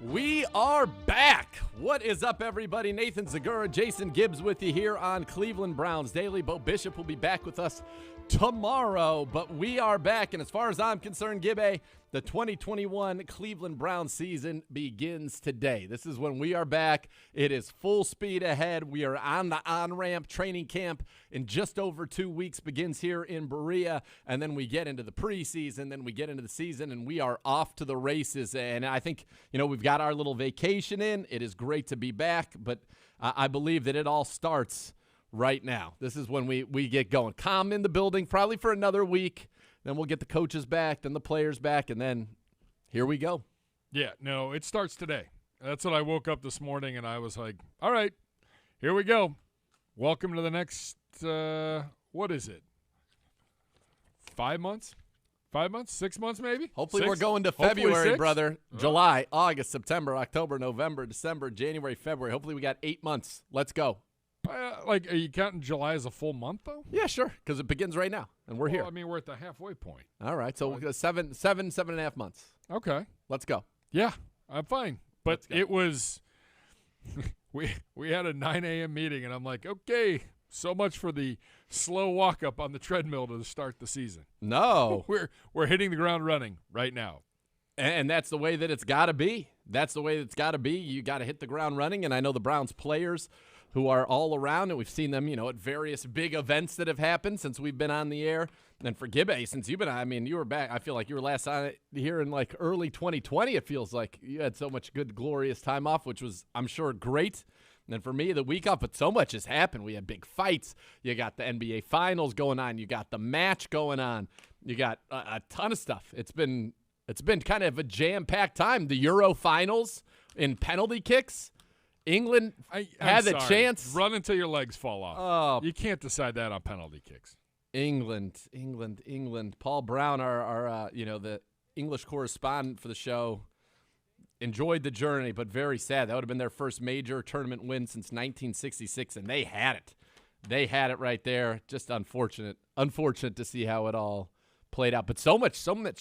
We are back. What is up, everybody? Nathan Zegura, Jason Gibbs with you here on Cleveland Browns Daily. Beau Bishop will be back with us tomorrow, but we are back. And as far as I'm concerned, Gibbe, the 2021 Cleveland Browns season begins today. This is when we are back. It is full speed ahead. We are on the on-ramp. Training camp in just over 2 weeks begins here in Berea, and then we get into the preseason, then we get into the season, and we are off to the races. And I think, we've got our little vacation in. It is great to be back, but I believe that it all starts right now. This is when we get going. Calm in the building, probably for another week. Then we'll get the coaches back, then the players back, and then here we go. Yeah, no, it starts today. That's what I woke up this morning, and I was like, all right, here we go. Welcome to the next, what is it, 5 months? 5 months? 6 months maybe? Hopefully 6? We're going to February, brother. July, August, September, October, November, December, January, February. Hopefully we got 8 months. Let's go. Are you counting July as a full month, though? Yeah, sure, because it begins right now, and we're here. I mean, we're at the halfway point. All right, so 7.5 months. Okay. Let's go. Yeah, I'm fine. But it was we had a 9 a.m. meeting, and I'm like, okay, so much for the slow walk-up on the treadmill to start the season. No. We're hitting the ground running right now. And that's the way that it's got to be. That's the way it's got to be. You got to hit the ground running, and I know the Browns players who are all around, and we've seen them, at various big events that have happened since we've been on the air. And for Gibbe, since you've been on, you were back. I feel like you were last on here in early 2020. It feels like you had so much good, glorious time off, which was, I'm sure, great. And then for me, the week off, but so much has happened. We had big fights. You got the NBA Finals going on. You got the match going on. You got a ton of stuff. It's been kind of a jam-packed time. The Euro Finals in penalty kicks. England had a chance. Run until your legs fall off. Oh. You can't decide that on penalty kicks. England. Paul Brown, our the English correspondent for the show, enjoyed the journey, but very sad. That would have been their first major tournament win since 1966, and they had it. They had it right there. Just unfortunate to see how it all played out. But so much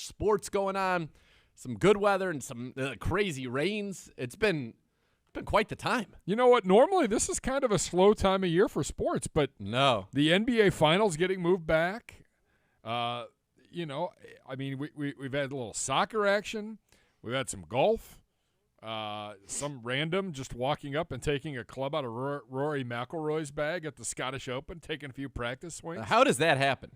sports going on, some good weather and some crazy rains. It's been quite the time. You know what? Normally, this is kind of a slow time of year for sports, but no. The NBA Finals getting moved back. We've had a little soccer action. We've had some golf. Some random just walking up and taking a club out of Rory McIlroy's bag at the Scottish Open, taking a few practice swings. How does that happen?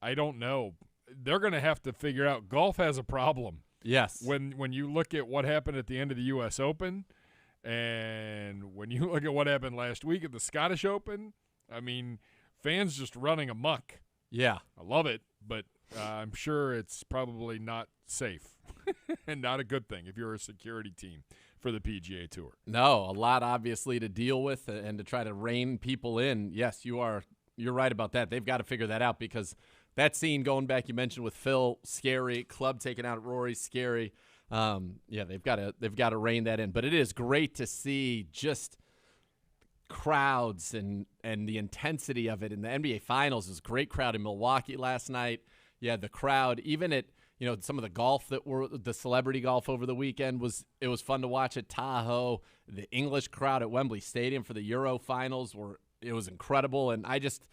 I don't know. They're going to have to figure out. Golf has a problem. Yes. When you look at what happened at the end of the U.S. Open, and when you look at what happened last week at the Scottish Open, fans just running amok. Yeah. I love it, but I'm sure it's probably not safe and not a good thing if you're a security team for the PGA Tour. No, a lot obviously to deal with and to try to rein people in. Yes, you're right about that. They've got to figure that out because that scene going back you mentioned with Phil, scary. Club taking out Rory, scary. They've got to rein that in. But it is great to see just crowds and the intensity of it. In the NBA Finals, it was a great crowd in Milwaukee last night. Yeah, the crowd, even at some of the golf that were the celebrity golf over the weekend was fun to watch at Tahoe. The English crowd at Wembley Stadium for the Euro Finals it was incredible. And I just,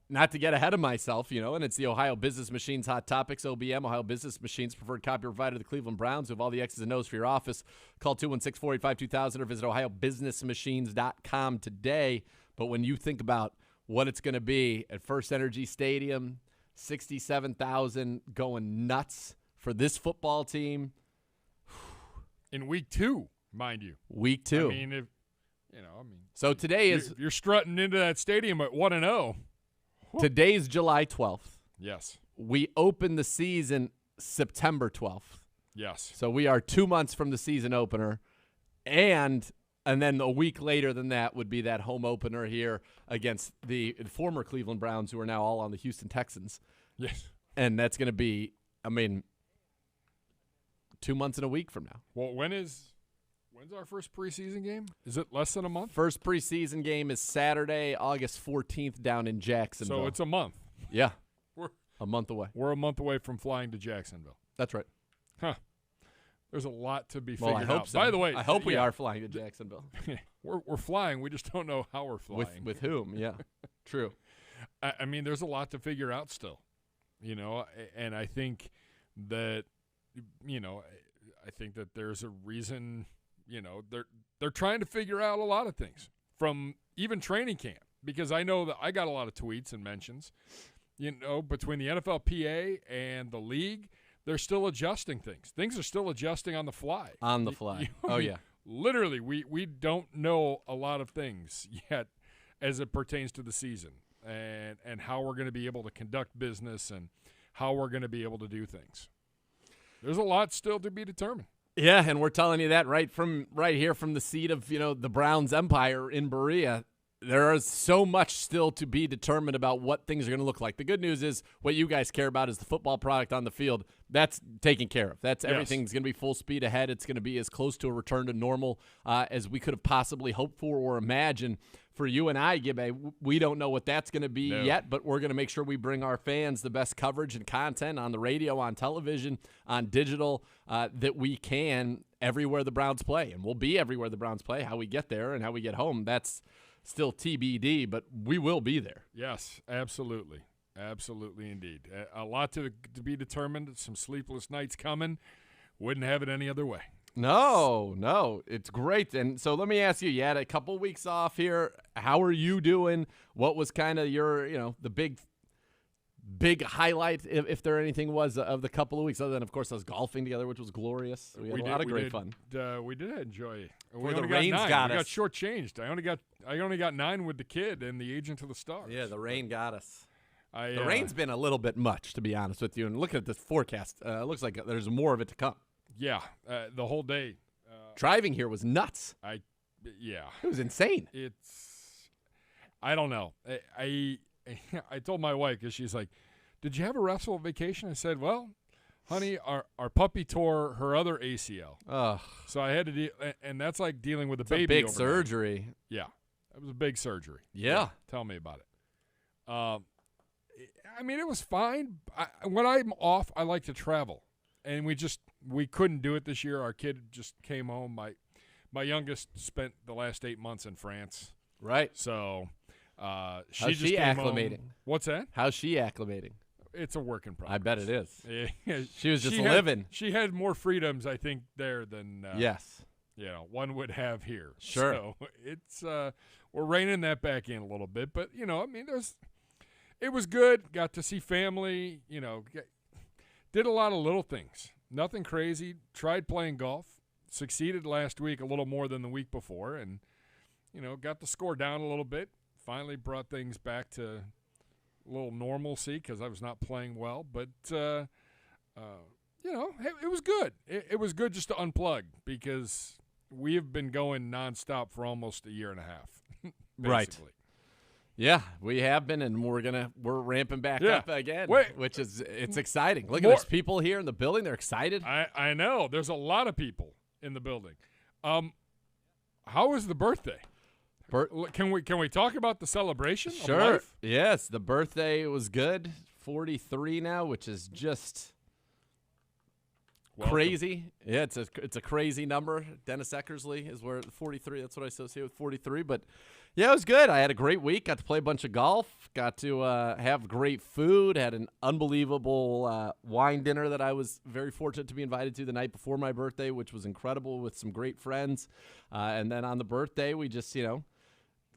not to get ahead of myself, and it's the Ohio Business Machines Hot Topics, OBM, Ohio Business Machines, preferred copy provider to the Cleveland Browns, who have all the X's and O's for your office. Call 216-485-2000 or visit ohiobusinessmachines.com today. But when you think about what it's going to be at First Energy Stadium, 67,000 going nuts for this football team. In week 2, mind you. Week 2. So today is you're strutting into that stadium at 1-0. Today's July 12th. Yes. We open the season September 12th. Yes. So we are 2 months from the season opener, and then a week later than that would be that home opener here against the former Cleveland Browns, who are now all on the Houston Texans. Yes. And that's going to be, 2 months and a week from now. Well, when's our first preseason game? Is it less than a month? First preseason game is Saturday, August 14th down in Jacksonville. So it's a month. Yeah. We're a month away. We're a month away from flying to Jacksonville. That's right. Huh. There's a lot to be Well, figured I hope out. so. By the way, I hope we are flying to Jacksonville. we're flying. We just don't know how we're flying. With whom? Yeah, true. I mean, there's a lot to figure out still, and I think that, I think that there's a reason, they're trying to figure out a lot of things from even training camp, because I know that I got a lot of tweets and mentions, between the NFLPA and the league. They're still adjusting things. Things are still adjusting on the fly. On the fly. Yeah. Literally, we don't know a lot of things yet as it pertains to the season and how we're going to be able to conduct business and how we're going to be able to do things. There's a lot still to be determined. Yeah, and we're telling you that right here from the seat of, the Browns empire in Berea. There is so much still to be determined about what things are going to look like. The good news is what you guys care about is the football product on the field. That's taken care of. Everything's going to be full speed ahead. It's going to be as close to a return to normal as we could have possibly hoped for or imagined. For you and I, Gibbe, we don't know what that's going to be yet, but we're going to make sure we bring our fans the best coverage and content on the radio, on television, on digital that we can everywhere the Browns play. And we'll be everywhere the Browns play. How we get there and how we get home, that's still TBD, but we will be there. Yes, absolutely. Absolutely indeed. A lot to be determined. Some sleepless nights coming. Wouldn't have it any other way. No, it's great. And so let me ask you, you had a couple weeks off here. How are you doing? What was kind of your, the big highlight, if there anything was, of the couple of weeks, other than, of course, us golfing together, which was glorious. We had a lot of great fun. We did enjoy. The rains got us. We got shortchanged. I only got 9 with the kid and the Agent of the Stars. Yeah, the rain got us. The rain's been a little bit much, to be honest with you. And looking at this forecast, it looks like there's more of it to come. Yeah, the whole day. Driving here was nuts. Yeah. It was insane. I don't know. I told my wife, because she's like, did you have a restful vacation? I said, well, honey, our puppy tore her other ACL. So I had to deal, and that's like dealing with a baby. Big surgery. Yeah, it was a big surgery. Yeah. Tell me about it. I mean, it was fine. When I'm off, I like to travel. And we couldn't do it this year. Our kid just came home. My youngest spent the last 8 months in France. Right. So how's she acclimating? What's that? How's she acclimating? It's a work in progress. I bet it is. Yeah. She was just living. She had more freedoms, I think, there than yes, one would have here. Sure. So it's we're reining that back in a little bit, but it was good. Got to see family. Did a lot of little things. Nothing crazy. Tried playing golf. Succeeded last week a little more than the week before, and got the score down a little bit. Finally brought things back to a little normalcy because I was not playing well. But it was good. It was good just to unplug because we have been going nonstop for almost a year and a half. Right. Yeah, we have been, and we're ramping back up again, which is it's exciting. Look at these people here in the building; they're excited. I know. There's a lot of people in the building. How was the birthday? Can we talk about the celebration? Sure. Of life? Yes, the birthday was good. 43 now, which is just crazy. Yeah, it's a crazy number. Dennis Eckersley is where 43. That's what I associate with 43. But yeah, it was good. I had a great week. Got to play a bunch of golf. Got to have great food. Had an unbelievable wine dinner that I was very fortunate to be invited to the night before my birthday, which was incredible with some great friends. And then on the birthday, we just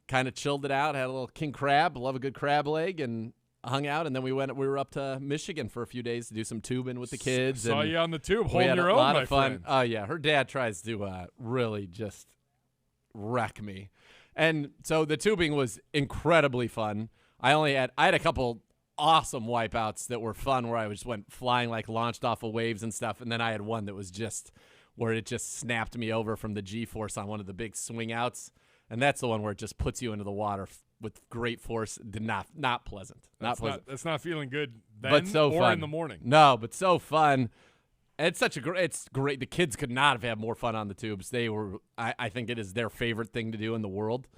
kind of chilled it out. Had a little king crab. Love a good crab leg, and hung out, and then we were up to Michigan for a few days to do some tubing with the kids. Saw you on the tube, holding your own, We had a lot my of fun. friend. Oh, yeah. Her dad tries to really just wreck me. And so the tubing was incredibly fun. I had a couple awesome wipeouts that were fun where I just went flying, like launched off of waves and stuff, and then I had one that was just where it just snapped me over from the G-force on one of the big swing outs, and that's the one where it just puts you into the water with great force. Not pleasant. That's not feeling good then, but so or fun in the morning. No, but so fun. It's great. The kids could not have had more fun on the tubes. They were. I think it is their favorite thing to do in the world.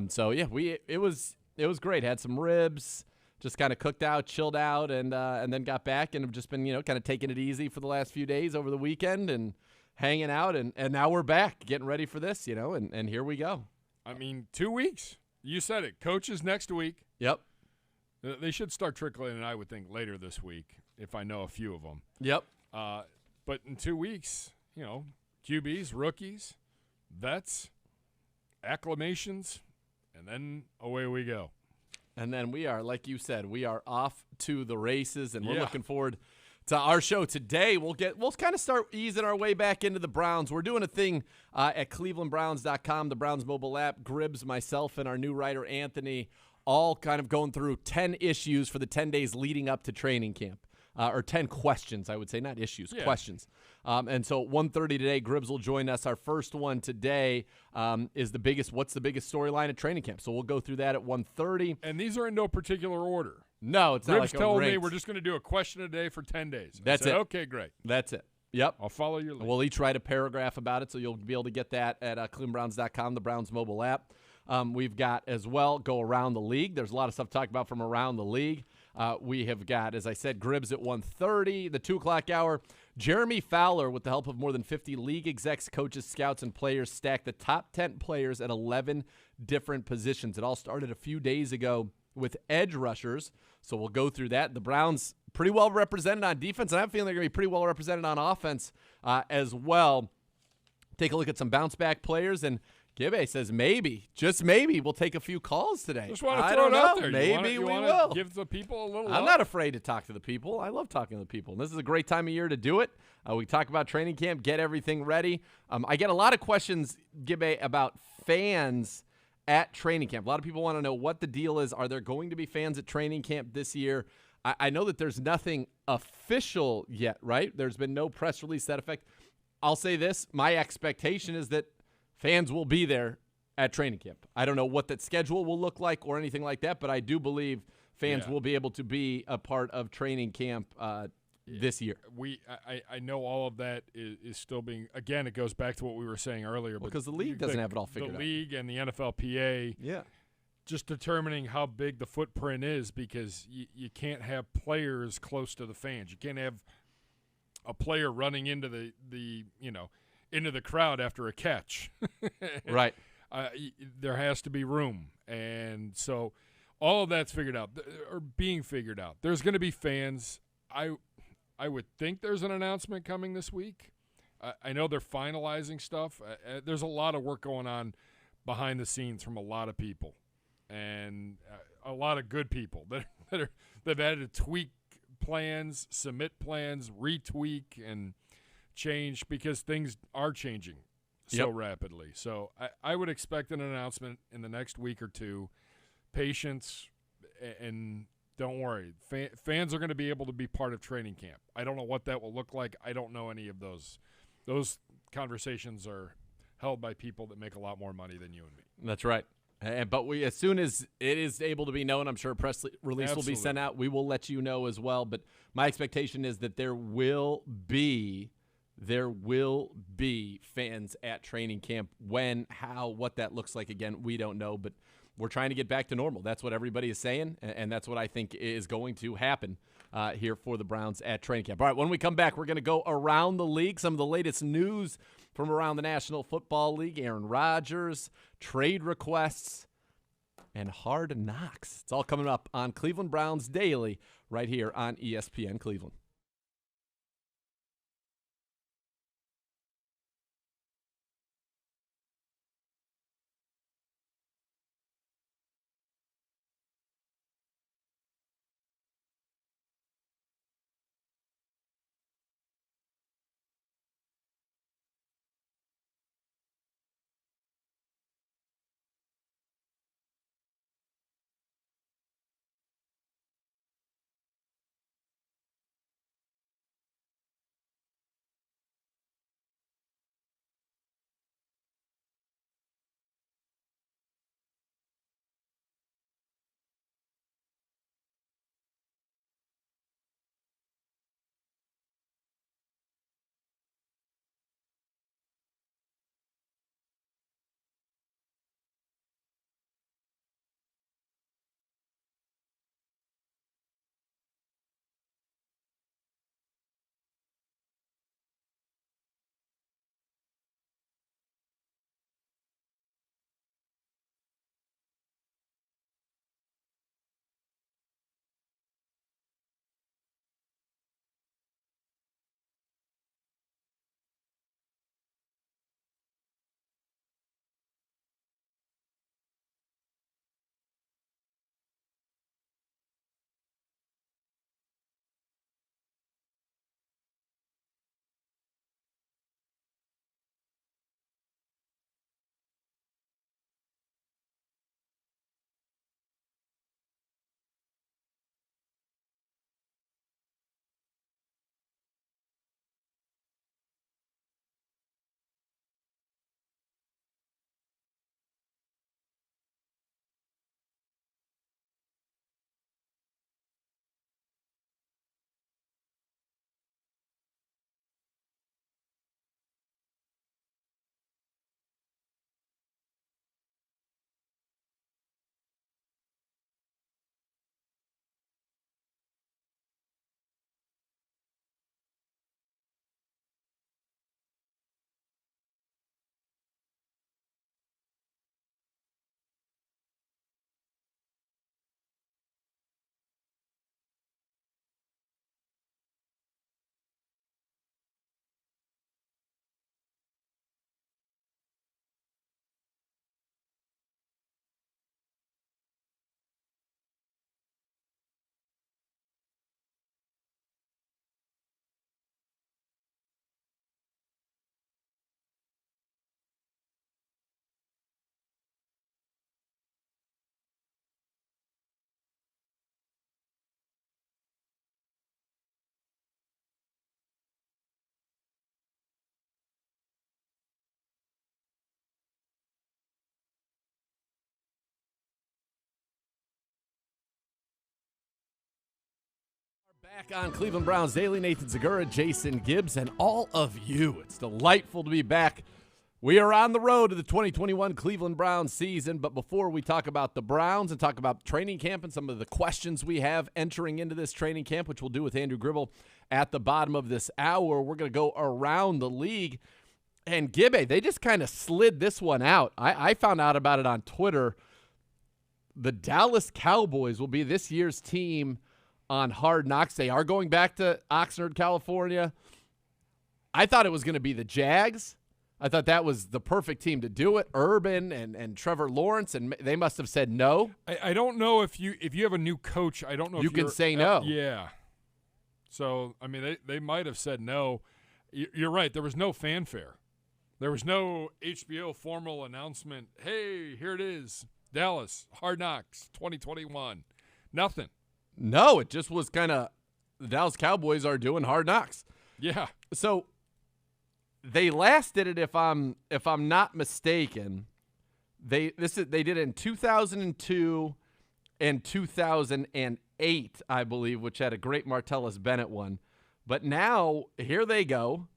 So yeah, it was great. Had some ribs, just kind of cooked out, chilled out, and then got back and have just been kind of taking it easy for the last few days over the weekend and hanging out, and now we're back, getting ready for this, and here we go. I mean, 2 weeks. You said it. Coaches next week. Yep. They should start trickling in, I would think, later this week, if I know a few of them. Yep. But in 2 weeks, QBs, rookies, vets, acclamations, and then away we go. And then we are, like you said, we are off to the races, and we're looking forward to our show today. We'll kind of start easing our way back into the Browns. We're doing a thing at clevelandbrowns.com, the Browns mobile app. Gribbs, myself, and our new writer, Anthony, all kind of going through 10 issues for the 10 days leading up to training camp. Or 10 questions, I would say, not issues, questions. And so at 1:30 today, Gribbs will join us. Our first one today is what's the biggest storyline at training camp? So we'll go through that at 1:30. And these are in no particular order. No, it's not like Gribbs told me we're just going to do a question a day for 10 days. That's it. Okay, great. That's it. Yep. I'll follow your lead. We'll each write a paragraph about it, so you'll be able to get that at clevelandbrowns.com, the Browns mobile app. We've got as well go around the league. There's a lot of stuff to talk about from around the league. We have got, as I said, Gribbs at 1:30, the 2 o'clock hour. Jeremy Fowler, with the help of more than 50 league execs, coaches, scouts, and players, stacked the top 10 players at 11 different positions. It all started a few days ago with edge rushers, so we'll go through that. The Browns pretty well represented on defense, and I'm feeling they're going to be pretty well represented on offense as well. Take a look at some bounce-back players, and Gibbe says maybe, just maybe, we'll take a few calls today. Just want to throw it out there. Maybe we will. Give the people a little I'm not afraid to talk to the people. I love talking to the people. And this is a great time of year to do it. We talk about training camp, get everything ready. I get a lot of questions, Gibbe, about fans at training camp. A lot of people want to know what the deal is. Are there going to be fans at training camp this year? I know that there's nothing official yet, right? There's been no press release to that effect. I'll say this. My expectation is that fans will be there at training camp. I don't know what that schedule will look like or anything like that, but I do believe fans will be able to be a part of training camp this year. I know all of that is still being – again, it goes back to what we were saying earlier. Because the league doesn't have it all figured out. The league and the NFLPA just determining how big the footprint is, because you can't have players close to the fans. You can't have a player running into into the crowd after a catch. Right. There has to be room. And so all of that's figured out, or being figured out. There's going to be fans. I would think there's an announcement coming this week. I know they're finalizing stuff. There's a lot of work going on behind the scenes from a lot of people, and a lot of good people they've had to tweak plans, submit plans, retweak, and change, because things are changing so rapidly. So I would expect an announcement in the next week or two. Patience, and don't worry. Fans are going to be able to be part of training camp. I don't know what that will look like. I don't know any of those. Those conversations are held by people that make a lot more money than you and me. That's right. But as soon as it is able to be known, I'm sure a press release will be sent out. We will let you know as well. But my expectation is that there will be fans at training camp. When, how, what that looks like, again, we don't know. But we're trying to get back to normal. That's what everybody is saying, and that's what I think is going to happen here for the Browns at training camp. All right, when we come back, we're going to go around the league, some of the latest news from around the National Football League, Aaron Rodgers, trade requests, and hard knocks. It's all coming up on Cleveland Browns Daily right here on ESPN Cleveland. Back on Cleveland Browns Daily, Nathan Zegura, Jason Gibbs, and all of you. It's delightful to be back. We are on the road to the 2021 Cleveland Browns season, but before we talk about the Browns and talk about training camp and some of the questions we have entering into this training camp, which we'll do with Andrew Gribble at the bottom of this hour, we're going to go around the league. And Gibby, they just kind of slid this one out. I found out about it on Twitter. The Dallas Cowboys will be this year's team on Hard Knocks. They are going back to Oxnard, California. I thought it was going to be the Jags. I thought that was the perfect team to do it. Urban and Trevor Lawrence, and they must have said no. I don't know if you have a new coach. I don't know you if can say no. Yeah. So, I mean, they might have said no. You're right. There was no fanfare. There was no HBO formal announcement. Hey, here it is. Dallas, Hard Knocks, 2021. Nothing. No, it just was kind of the Dallas Cowboys are doing Hard Knocks. Yeah. So they last did it, if I'm not mistaken. They did it in 2002 and 2008, I believe, which had a great Martellus Bennett one. But now here they go.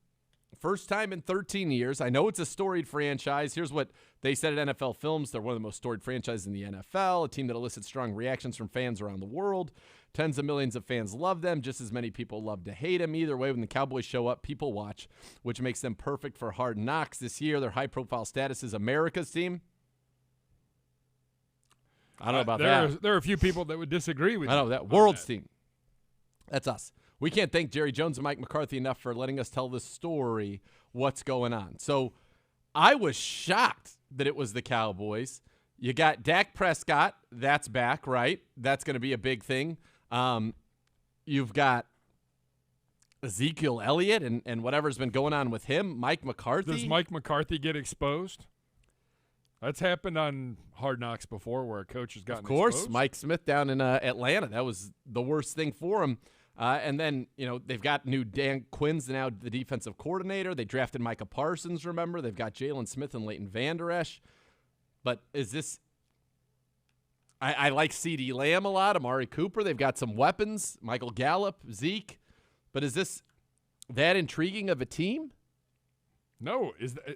First time in 13 years. I know it's a storied franchise. Here's what they said at NFL Films. They're one of the most storied franchises in the NFL, a team that elicits strong reactions from fans around the world. Tens of millions of fans love them. Just as many people love to hate them. Either way, when the Cowboys show up, people watch, which makes them perfect for Hard Knocks. This year, their high-profile status is America's team. I don't know about that. There are a few people that would disagree with you. I know that. World's team. That's us. We can't thank Jerry Jones and Mike McCarthy enough for letting us tell this story, what's going on. So I was shocked that it was the Cowboys. You got Dak Prescott. That's back, right? That's going to be a big thing. You've got Ezekiel Elliott and whatever's been going on with him. Mike McCarthy. Does Mike McCarthy get exposed? That's happened on Hard Knocks before where a coach has gotten exposed. Of course, Mike Smith down in Atlanta. That was the worst thing for him. And then, they've got new Dan Quinn's now the defensive coordinator. They drafted Micah Parsons, remember? They've got Jalen Smith and Leighton Vander Esch. But is this – I like CeeDee Lamb a lot, Amari Cooper. They've got some weapons, Michael Gallup, Zeke. But is this that intriguing of a team? No.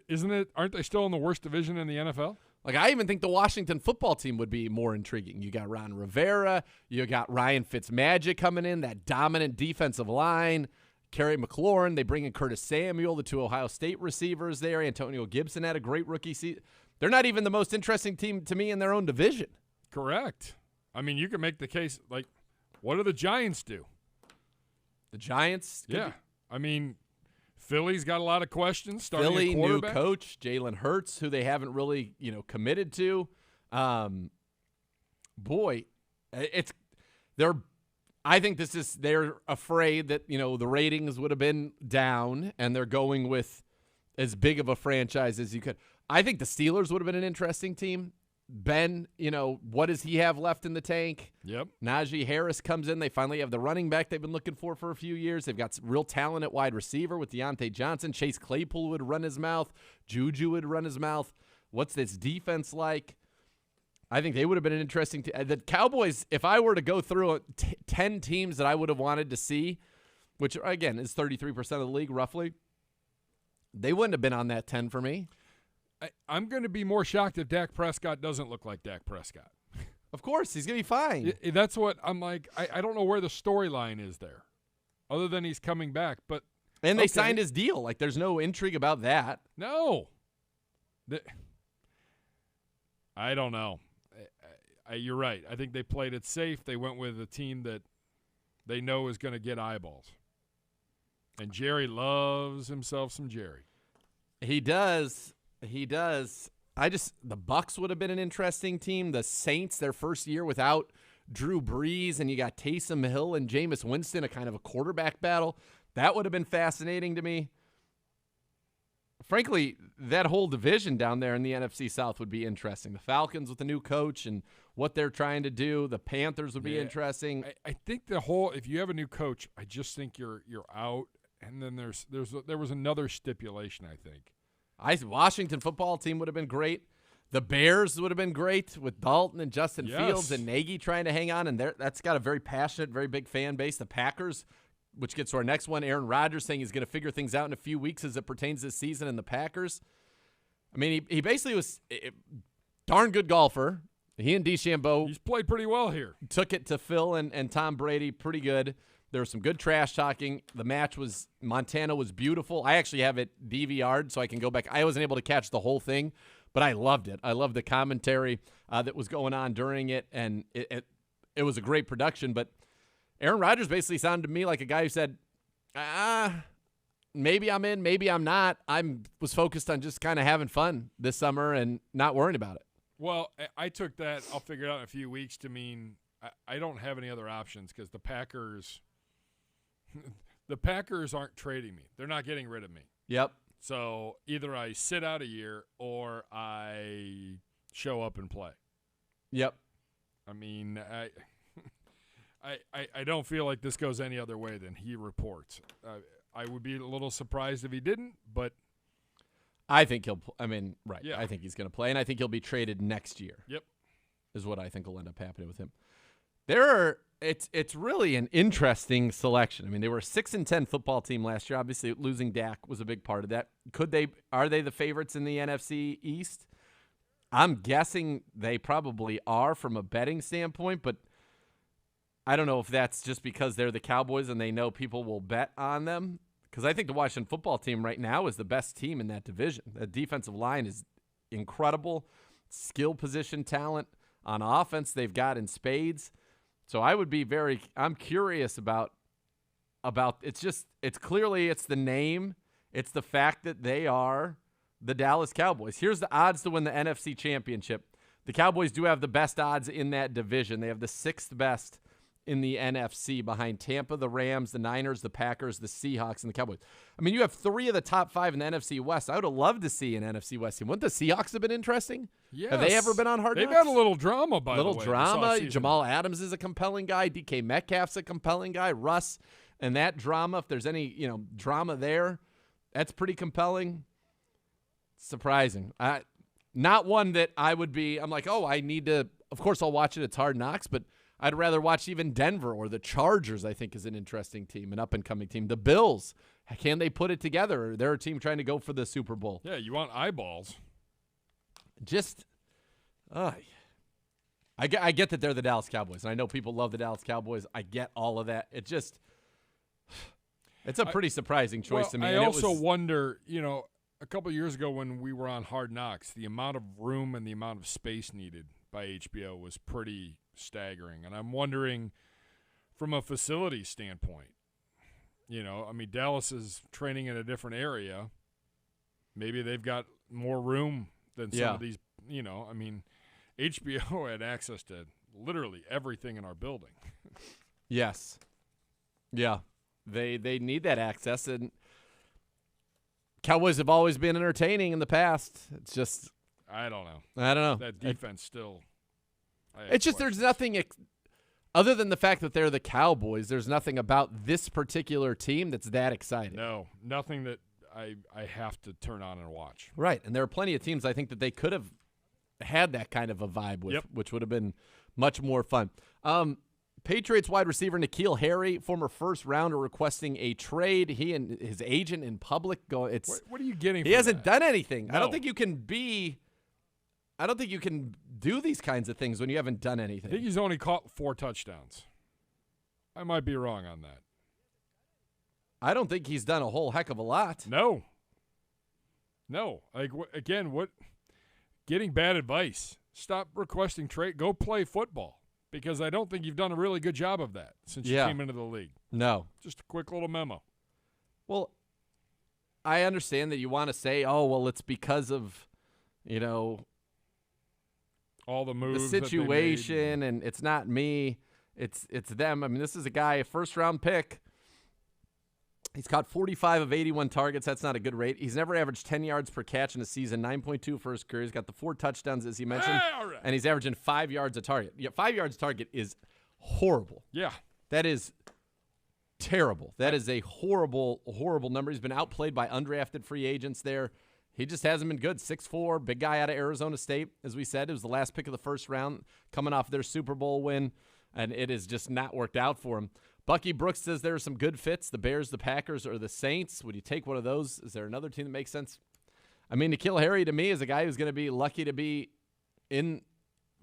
Isn't it? Aren't they still in the worst division in the NFL? Like, I even think the Washington football team would be more intriguing. You got Ron Rivera. You got Ryan Fitzmagic coming in, that dominant defensive line. Kerry McLaurin. They bring in Curtis Samuel, the two Ohio State receivers there. Antonio Gibson had a great rookie season. They're not even the most interesting team to me in their own division. Correct. I mean, you can make the case, like, what do the Giants do? The Giants? Yeah. I mean, Philly's got a lot of questions. Starting Philly, new coach, Jalen Hurts, who they haven't really, committed to. I think they're afraid that, the ratings would have been down, and they're going with as big of a franchise as you could. I think the Steelers would have been an interesting team. Ben, what does he have left in the tank? Yep. Najee Harris comes in. They finally have the running back they've been looking for a few years. They've got real talent at wide receiver with Deontay Johnson. Chase Claypool would run his mouth. Juju would run his mouth. What's this defense like? I think they would have been an interesting the Cowboys, if I were to go through 10 teams that I would have wanted to see, which, again, is 33% of the league roughly, they wouldn't have been on that 10 for me. I'm going to be more shocked if Dak Prescott doesn't look like Dak Prescott. Of course, he's going to be fine. That's what I'm like. I don't know where the storyline is there, other than he's coming back. And they signed his deal. Like, there's no intrigue about that. No. I don't know. You're right. I think they played it safe. They went with a team that they know is going to get eyeballs. And Jerry loves himself some Jerry. He does. The Bucs would have been an interesting team. The Saints, their first year without Drew Brees, and you got Taysom Hill and Jameis Winston, a kind of a quarterback battle. That would have been fascinating to me. Frankly, that whole division down there in the NFC South would be interesting. The Falcons with the new coach and what they're trying to do. The Panthers would be interesting. I think if you have a new coach, I just think you're out. And then there was another stipulation, I think. Washington football team would have been great. The Bears would have been great with Dalton and Justin Yes. Fields and Nagy trying to hang on, and that's got a very passionate, very big fan base. The Packers, which gets to our next one, Aaron Rodgers saying he's going to figure things out in a few weeks as it pertains this season, and the Packers. I mean, he basically was a darn good golfer. He and DeChambeau He's played pretty well here. took it to Phil and Tom Brady pretty good. There was some good trash talking. The match was – Montana was beautiful. I actually have it DVR'd so I can go back. I wasn't able to catch the whole thing, but I loved it. I loved the commentary that was going on during it, and it was a great production. But Aaron Rodgers basically sounded to me like a guy who said, maybe I'm in, maybe I'm not. Was focused on just kind of having fun this summer and not worrying about it. Well, I took that, I'll figure it out in a few weeks, to mean I don't have any other options because the Packers aren't trading me. They're not getting rid of me. Yep. So either I sit out a year or I show up and play. Yep. I mean, I don't feel like this goes any other way than he reports. I would be a little surprised if he didn't, but I think he'll – right. Yeah. I think he's going to play, and I think he'll be traded next year. Yep. Is what I think will end up happening with him. It's really an interesting selection. I mean, they were a 6-10 football team last year. Obviously, losing Dak was a big part of that. Are they the favorites in the NFC East? I'm guessing they probably are from a betting standpoint, but I don't know if that's just because they're the Cowboys and they know people will bet on them. Because I think the Washington football team right now is the best team in that division. The defensive line is incredible. Skill position talent on offense they've got in spades. So I would be I'm curious about it's clearly the name. It's the fact that they are the Dallas Cowboys. Here's the odds to win the NFC Championship. The Cowboys do have the best odds in that division. They have the 6th best in the NFC behind Tampa, the Rams, the Niners, the Packers, the Seahawks, and the Cowboys. I mean, you have 3 of the top 5 in the NFC West. I would have loved to see an NFC West team. Wouldn't the Seahawks have been interesting? Yes. Have they ever been on Hard Knocks? They've had a little drama, by the way. Little drama. Jamal Adams is a compelling guy. DK Metcalf's a compelling guy. Russ, and that drama, if there's any drama there, that's pretty compelling. Surprising. Not one that I would be – I'm like, I need to – of course I'll watch it. It's Hard Knocks, but I'd rather watch even Denver or the Chargers, I think, is an interesting team, an up-and-coming team. The Bills, can they put it together? They're a team trying to go for the Super Bowl. Yeah, you want eyeballs. Just I get that they're the Dallas Cowboys, and I know people love the Dallas Cowboys. I get all of that. It's a pretty surprising choice to me. I also wonder, a couple of years ago when we were on Hard Knocks, the amount of room and the amount of space needed by HBO was pretty staggering. And I'm wondering, from a facility standpoint, Dallas is training in a different area. Maybe they've got more room than some of these, HBO had access to literally everything in our building. Yes. Yeah. They need that access, and Cowboys have always been entertaining in the past. It's just I don't know. That defense still. It's just there's nothing other than the fact that they're the Cowboys. There's nothing about this particular team that's that exciting. No, nothing that I have to turn on and watch. Right, and there are plenty of teams I think that they could have had that kind of a vibe with, which would have been much more fun. Patriots wide receiver Nakeel Harry, former first-rounder, requesting a trade. He and his agent in public go. What are you getting? He hasn't done anything. No. I don't think you can do these kinds of things when you haven't done anything. I think he's only caught 4 touchdowns. I might be wrong on that. I don't think he's done a whole heck of a lot. No. Like what? Getting bad advice. Stop requesting trade. Go play football. Because I don't think you've done a really good job of that since you came into the league. No. Just a quick little memo. Well, I understand that you want to say, it's because of, all the moves, the situation, and it's not me, it's them. I mean, this is a guy, a first-round pick. He's caught 45 of 81 targets. That's not a good rate. He's never averaged 10 yards per catch in a season, 9.2 for his career. He's got the 4 touchdowns, as he mentioned, and he's averaging 5 yards a target. Yeah, 5 yards a target is horrible. Yeah. That is terrible. That is a horrible, horrible number. He's been outplayed by undrafted free agents there. He just hasn't been good. 6'4", big guy out of Arizona State. As we said, it was the last pick of the first round, coming off their Super Bowl win, and it has just not worked out for him. Bucky Brooks says there are some good fits, the Bears, the Packers, or the Saints. Would you take one of those? Is there another team that makes sense? I mean, Nakeel Harry, to me, is a guy who's going to be lucky to be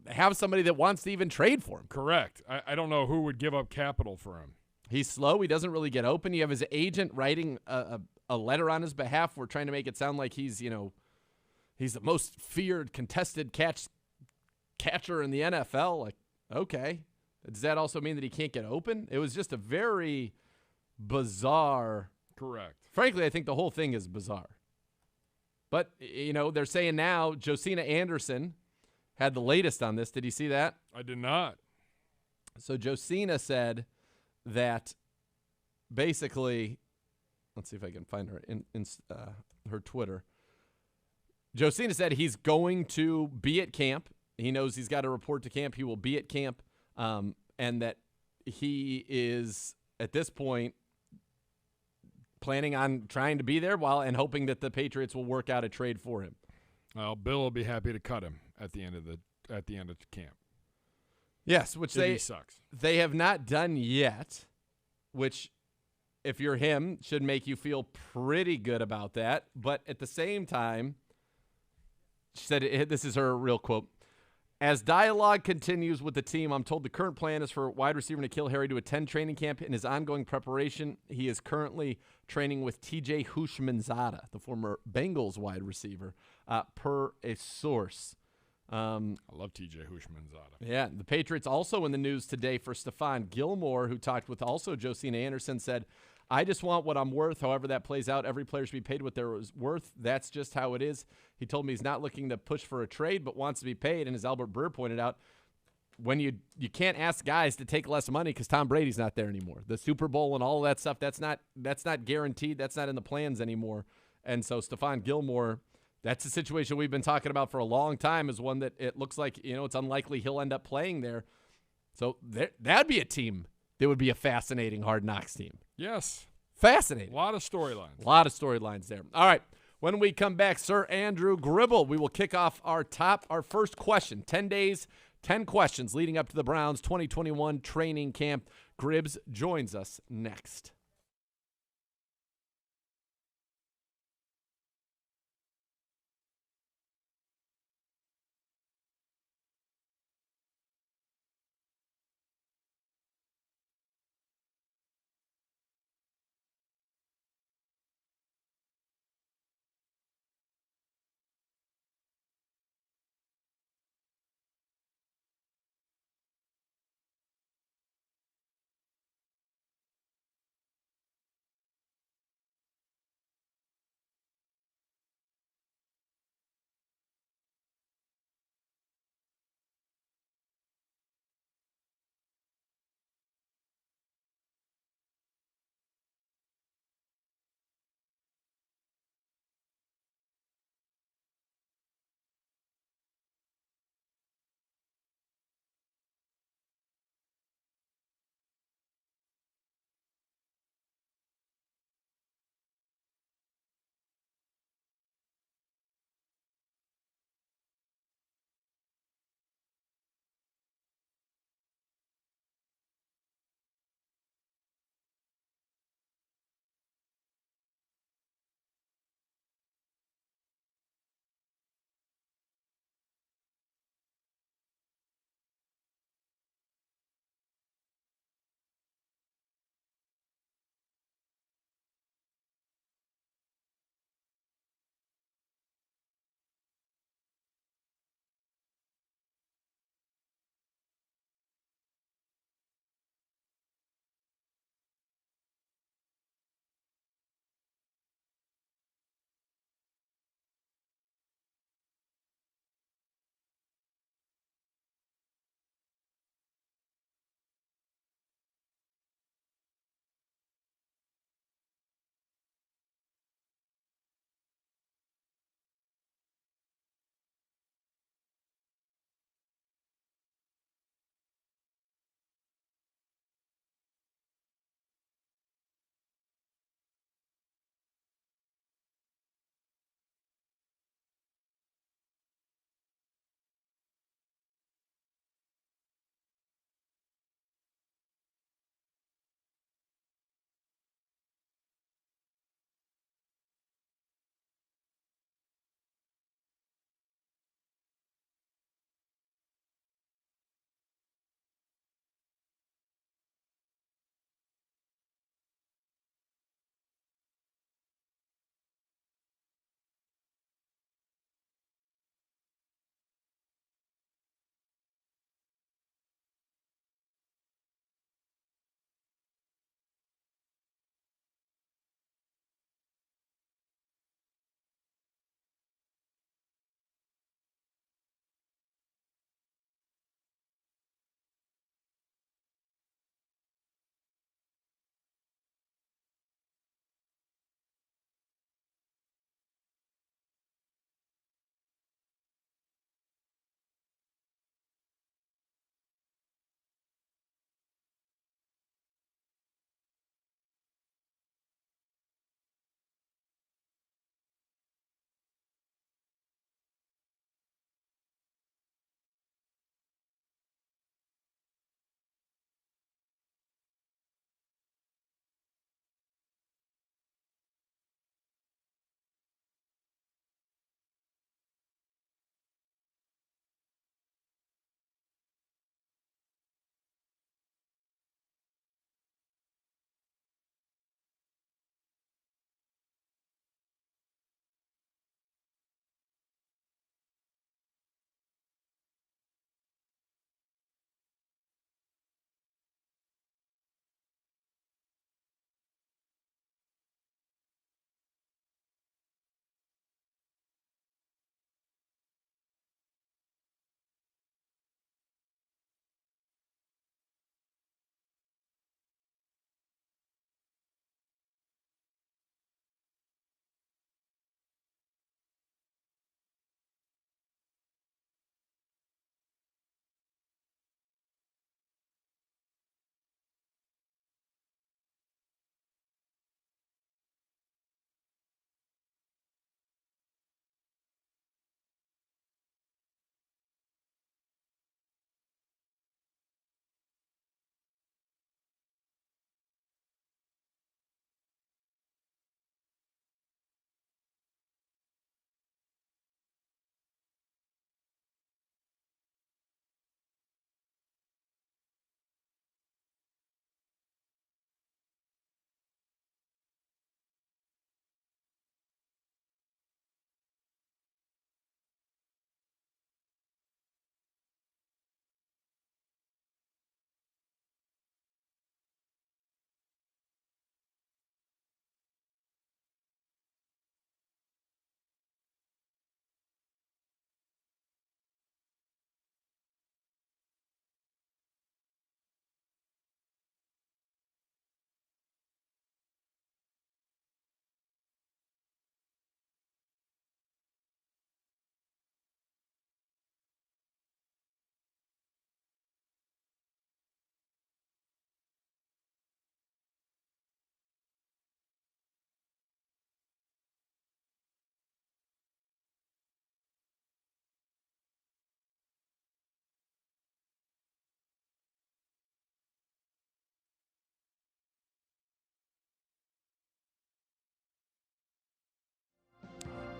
have somebody that wants to even trade for him. Correct. I don't know who would give up capital for him. He's slow. He doesn't really get open. You have his agent writing a letter on his behalf. We're trying to make it sound like he's the most feared contested catcher in the NFL. Like, okay. Does that also mean that he can't get open? It was just a very bizarre. Correct. Frankly, I think the whole thing is bizarre. But, they're saying now Josina Anderson had the latest on this. Did you see that? I did not. So Josina said that basically, let's see if I can find her in her Twitter. Josina said he's going to be at camp. He knows he's got to report to camp. He will be at camp, and that he is, at this point, planning on trying to be there and hoping that the Patriots will work out a trade for him. Well, Bill will be happy to cut him at the end of camp. Yes, which sucks. They have not done yet, which, if you're him, should make you feel pretty good about that. But at the same time, she said, this is her real quote, "As dialogue continues with the team, I'm told the current plan is for wide receiver Nakeel Harry to attend training camp. In his ongoing preparation, he is currently training with T.J. Houshmandzadeh, the former Bengals wide receiver, per a source." I love T.J. Houshmandzadeh. Yeah, the Patriots also in the news today for Stephon Gilmore, who talked with also Josina Anderson, said, "I just want what I'm worth. However that plays out, every player should be paid what they're worth. That's just how it is." He told me he's not looking to push for a trade, but wants to be paid. And as Albert Breer pointed out, when you can't ask guys to take less money because Tom Brady's not there anymore. The Super Bowl and all of that stuff, that's not guaranteed. That's not in the plans anymore. And so Stephon Gilmore, that's a situation we've been talking about for a long time, is one that it looks like, it's unlikely he'll end up playing there. So that'd be a team that would be a fascinating Hard Knocks team. Yes. Fascinating. A lot of storylines. A lot of storylines there. All right. When we come back, Sir Andrew Gribble, we will kick off our first question. 10 days, 10 questions leading up to the Browns 2021 training camp. Gribbs joins us next.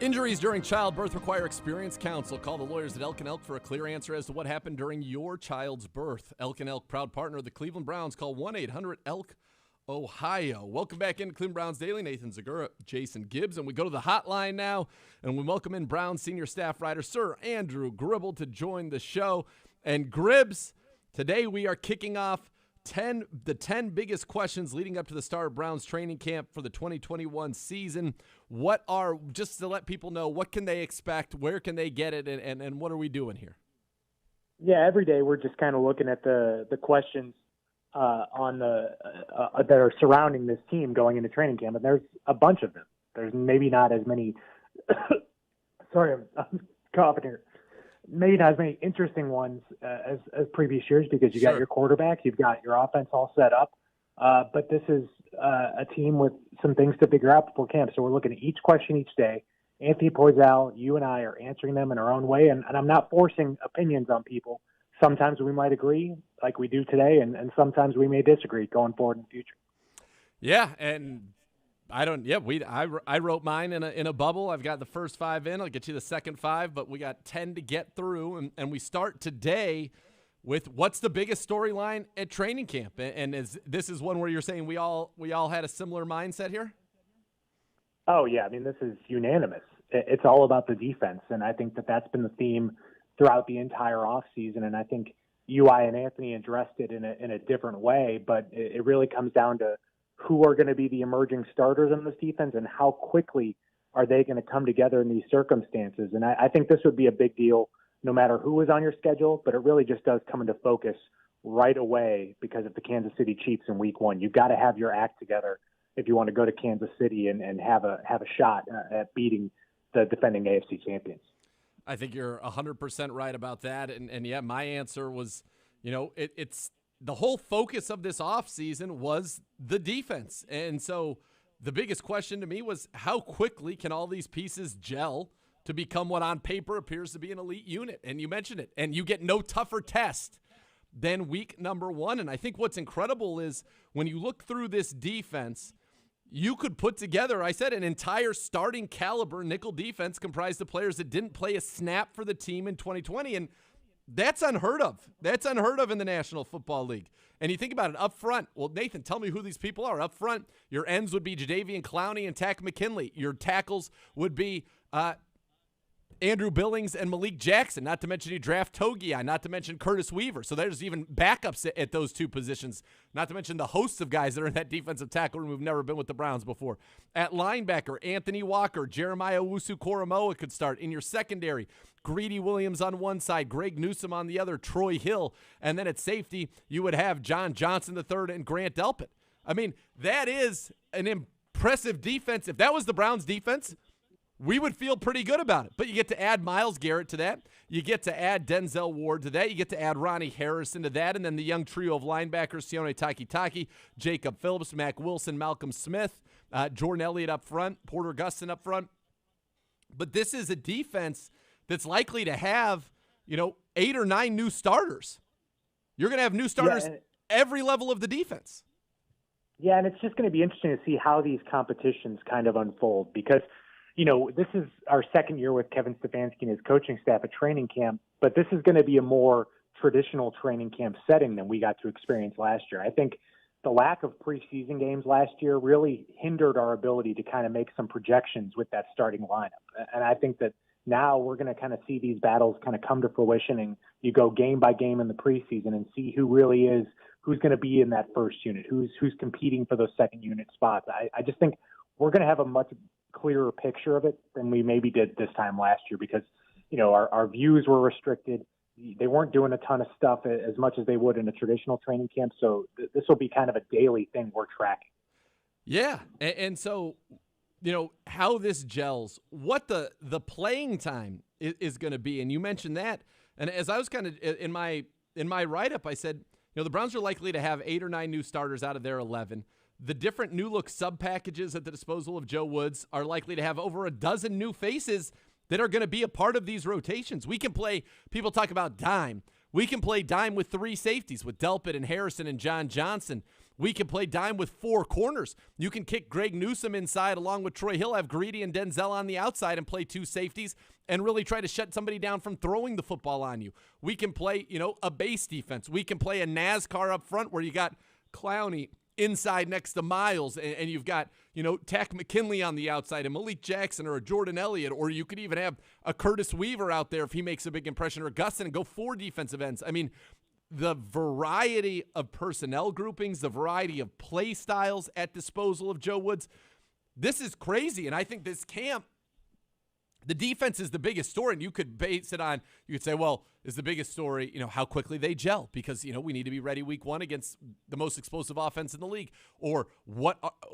Injuries during childbirth require experienced counsel. Call the lawyers at Elk & Elk for a clear answer as to what happened during your child's birth. Elk & Elk, proud partner of the Cleveland Browns. Call 1-800-ELK, Ohio. Welcome back into Cleveland Browns Daily. Nathan Zegura, Jason Gibbs. And we go to the hotline now, and we welcome in Browns senior staff writer, Sir Andrew Gribble, to join the show. And Gribbs, today we are kicking off the 10 biggest questions leading up to the start of Browns training camp for the 2021 season. What are, just to let people know, what can they expect, where can they get it, and what are we doing here? Yeah, every day we're just kind of looking at the questions on the that are surrounding this team going into training camp, and there's a bunch of them. There's maybe not as many sorry, I'm coughing here. Maybe not as many interesting ones as previous years because you got your quarterback, you've got your offense all set up. But this is a team with some things to figure out before camp. So we're looking at each question each day. Anthony Poisal, you and I are answering them in our own way. And I'm not forcing opinions on people. Sometimes we might agree like we do today, and sometimes we may disagree going forward in the future. Yeah, and I wrote mine in a bubble. I've got the first 5 in. I'll get you the second 5, but we got 10 to get through. And we start today with what's the biggest storyline at training camp. And this is one where you're saying we all had a similar mindset here? Oh, yeah. I mean, this is unanimous. It's all about the defense. And I think that's been the theme throughout the entire offseason. And I think UI and Anthony addressed it in a different way, but it really comes down to who are going to be the emerging starters on this defense and how quickly are they going to come together in these circumstances. And I think this would be a big deal no matter who is on your schedule, but it really just does come into focus right away because of the Kansas City Chiefs in week 1. You've got to have your act together if you want to go to Kansas City and have a shot at beating the defending AFC champions. I think you're 100% right about that. And yeah, my answer was, it's the whole focus of this offseason was the defense. And so the biggest question to me was how quickly can all these pieces gel to become what on paper appears to be an elite unit? And you mentioned it. And you get no tougher test than week number 1. And I think what's incredible is when you look through this defense, you could put together, I said, an entire starting caliber nickel defense comprised of players that didn't play a snap for the team in 2020. And that's unheard of. That's unheard of in the National Football League. And you think about it up front. Well, Nathan, tell me who these people are. Up front, your ends would be Jadeveon Clowney and Takk McKinley. Your tackles would be Andrew Billings and Malik Jackson, not to mention you draft Togiai, not to mention Curtis Weaver. So there's even backups at those two positions, not to mention the hosts of guys that are in that defensive tackle room who've never been with the Browns before. At linebacker, Anthony Walker, Jeremiah Owusu-Koramoah could start. In your secondary, Greedy Williams on one side, Greg Newsome on the other, Troy Hill. And then at safety, you would have John Johnson III and Grant Delpit. I mean, that is an impressive defense. If that was the Browns' defense, we would feel pretty good about it. But you get to add Myles Garrett to that. You get to add Denzel Ward to that. You get to add Ronnie Harrison to that. And then the young trio of linebackers, Sione Takitaki, Jacob Phillips, Mack Wilson, Malcolm Smith, Jordan Elliott up front, Porter Gustin up front. But this is a defense that's likely to have, 8 or 9 new starters. You're going to have new starters every level of the defense. Yeah, and it's just going to be interesting to see how these competitions kind of unfold because – this is our second year with Kevin Stefanski and his coaching staff at training camp, but this is going to be a more traditional training camp setting than we got to experience last year. I think the lack of preseason games last year really hindered our ability to kind of make some projections with that starting lineup. And I think that now we're going to kind of see these battles kind of come to fruition, and you go game by game in the preseason and see who really is, who's going to be in that first unit, who's competing for those second unit spots. I just think we're going to have a much clearer picture of it than we maybe did this time last year because, our views were restricted. They weren't doing a ton of stuff as much as they would in a traditional training camp. So this will be kind of a daily thing we're tracking. Yeah. And so, how this gels, what the playing time is going to be. And you mentioned that. And as I was kind of in my write-up, I said, the Browns are likely to have 8 or 9 new starters out of their 11. The different new look sub packages at the disposal of Joe Woods are likely to have over a dozen new faces that are going to be a part of these rotations. We can play, people talk about dime. We can play dime with 3 safeties with Delpit and Harrison and John Johnson. We can play dime with 4 corners. You can kick Greg Newsome inside along with Troy Hill, have Greedy and Denzel on the outside and play 2 safeties and really try to shut somebody down from throwing the football on you. We can play, a base defense. We can play a NASCAR up front where you got Clowney inside next to Miles, and you've got, Tack McKinley on the outside and Malik Jackson or a Jordan Elliott, or you could even have a Curtis Weaver out there if he makes a big impression, or Gustin, and go 4 defensive ends. I mean, the variety of personnel groupings, the variety of play styles at disposal of Joe Woods, this is crazy. And I think this camp, the defense is the biggest story, and you could base it on, you could say, well, is the biggest story, how quickly they gel, because, we need to be ready week 1 against the most explosive offense in the league, or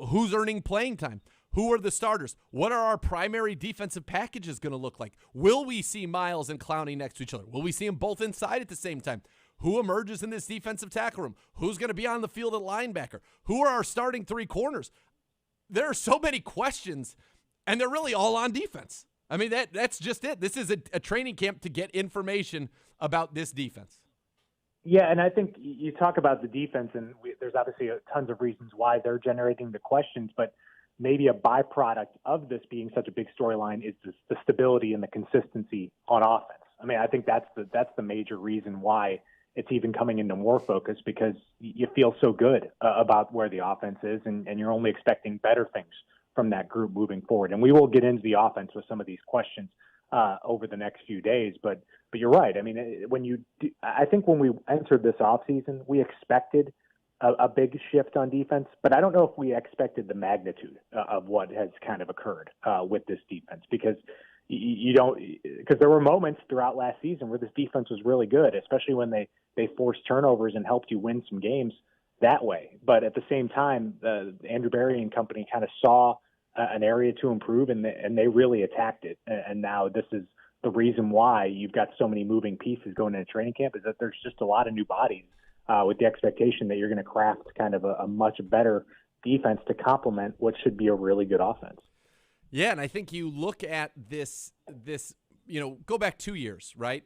who's earning playing time? Who are the starters? What are our primary defensive packages going to look like? Will we see Miles and Clowney next to each other? Will we see them both inside at the same time? Who emerges in this defensive tackle room? Who's going to be on the field at linebacker? Who are our starting 3 corners? There are so many questions, and they're really all on defense. I mean, that's just it. This is a training camp to get information about this defense. Yeah, and I think you talk about the defense, and there's obviously tons of reasons why they're generating the questions, but maybe a byproduct of this being such a big storyline is the stability and the consistency on offense. I mean, I think that's the major reason why it's even coming into more focus, because you feel so good about where the offense is, and you're only expecting better things from that group moving forward. And we will get into the offense with some of these questions over the next few days. But you're right. I mean, I think when we entered this offseason, we expected a big shift on defense, but I don't know if we expected the magnitude of what has kind of occurred with this defense, because because there were moments throughout last season where this defense was really good, especially when they forced turnovers and helped you win some games that way. But at the same time, Andrew Berry and company kind of saw an area to improve, and they really attacked it. And now this is the reason why you've got so many moving pieces going into training camp, is that there's just a lot of new bodies with the expectation that you're going to craft kind of a much better defense to complement what should be a really good offense. Yeah, and I think you look at this, go back 2 years, right?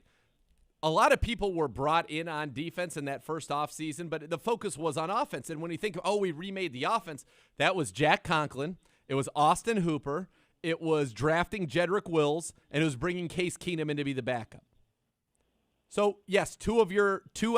A lot of people were brought in on defense in that first offseason, but the focus was on offense. And when you think, we remade the offense, that was Jack Conklin, it was Austin Hooper, it was drafting Jedrick Wills, and it was bringing Case Keenum in to be the backup. So, yes, 2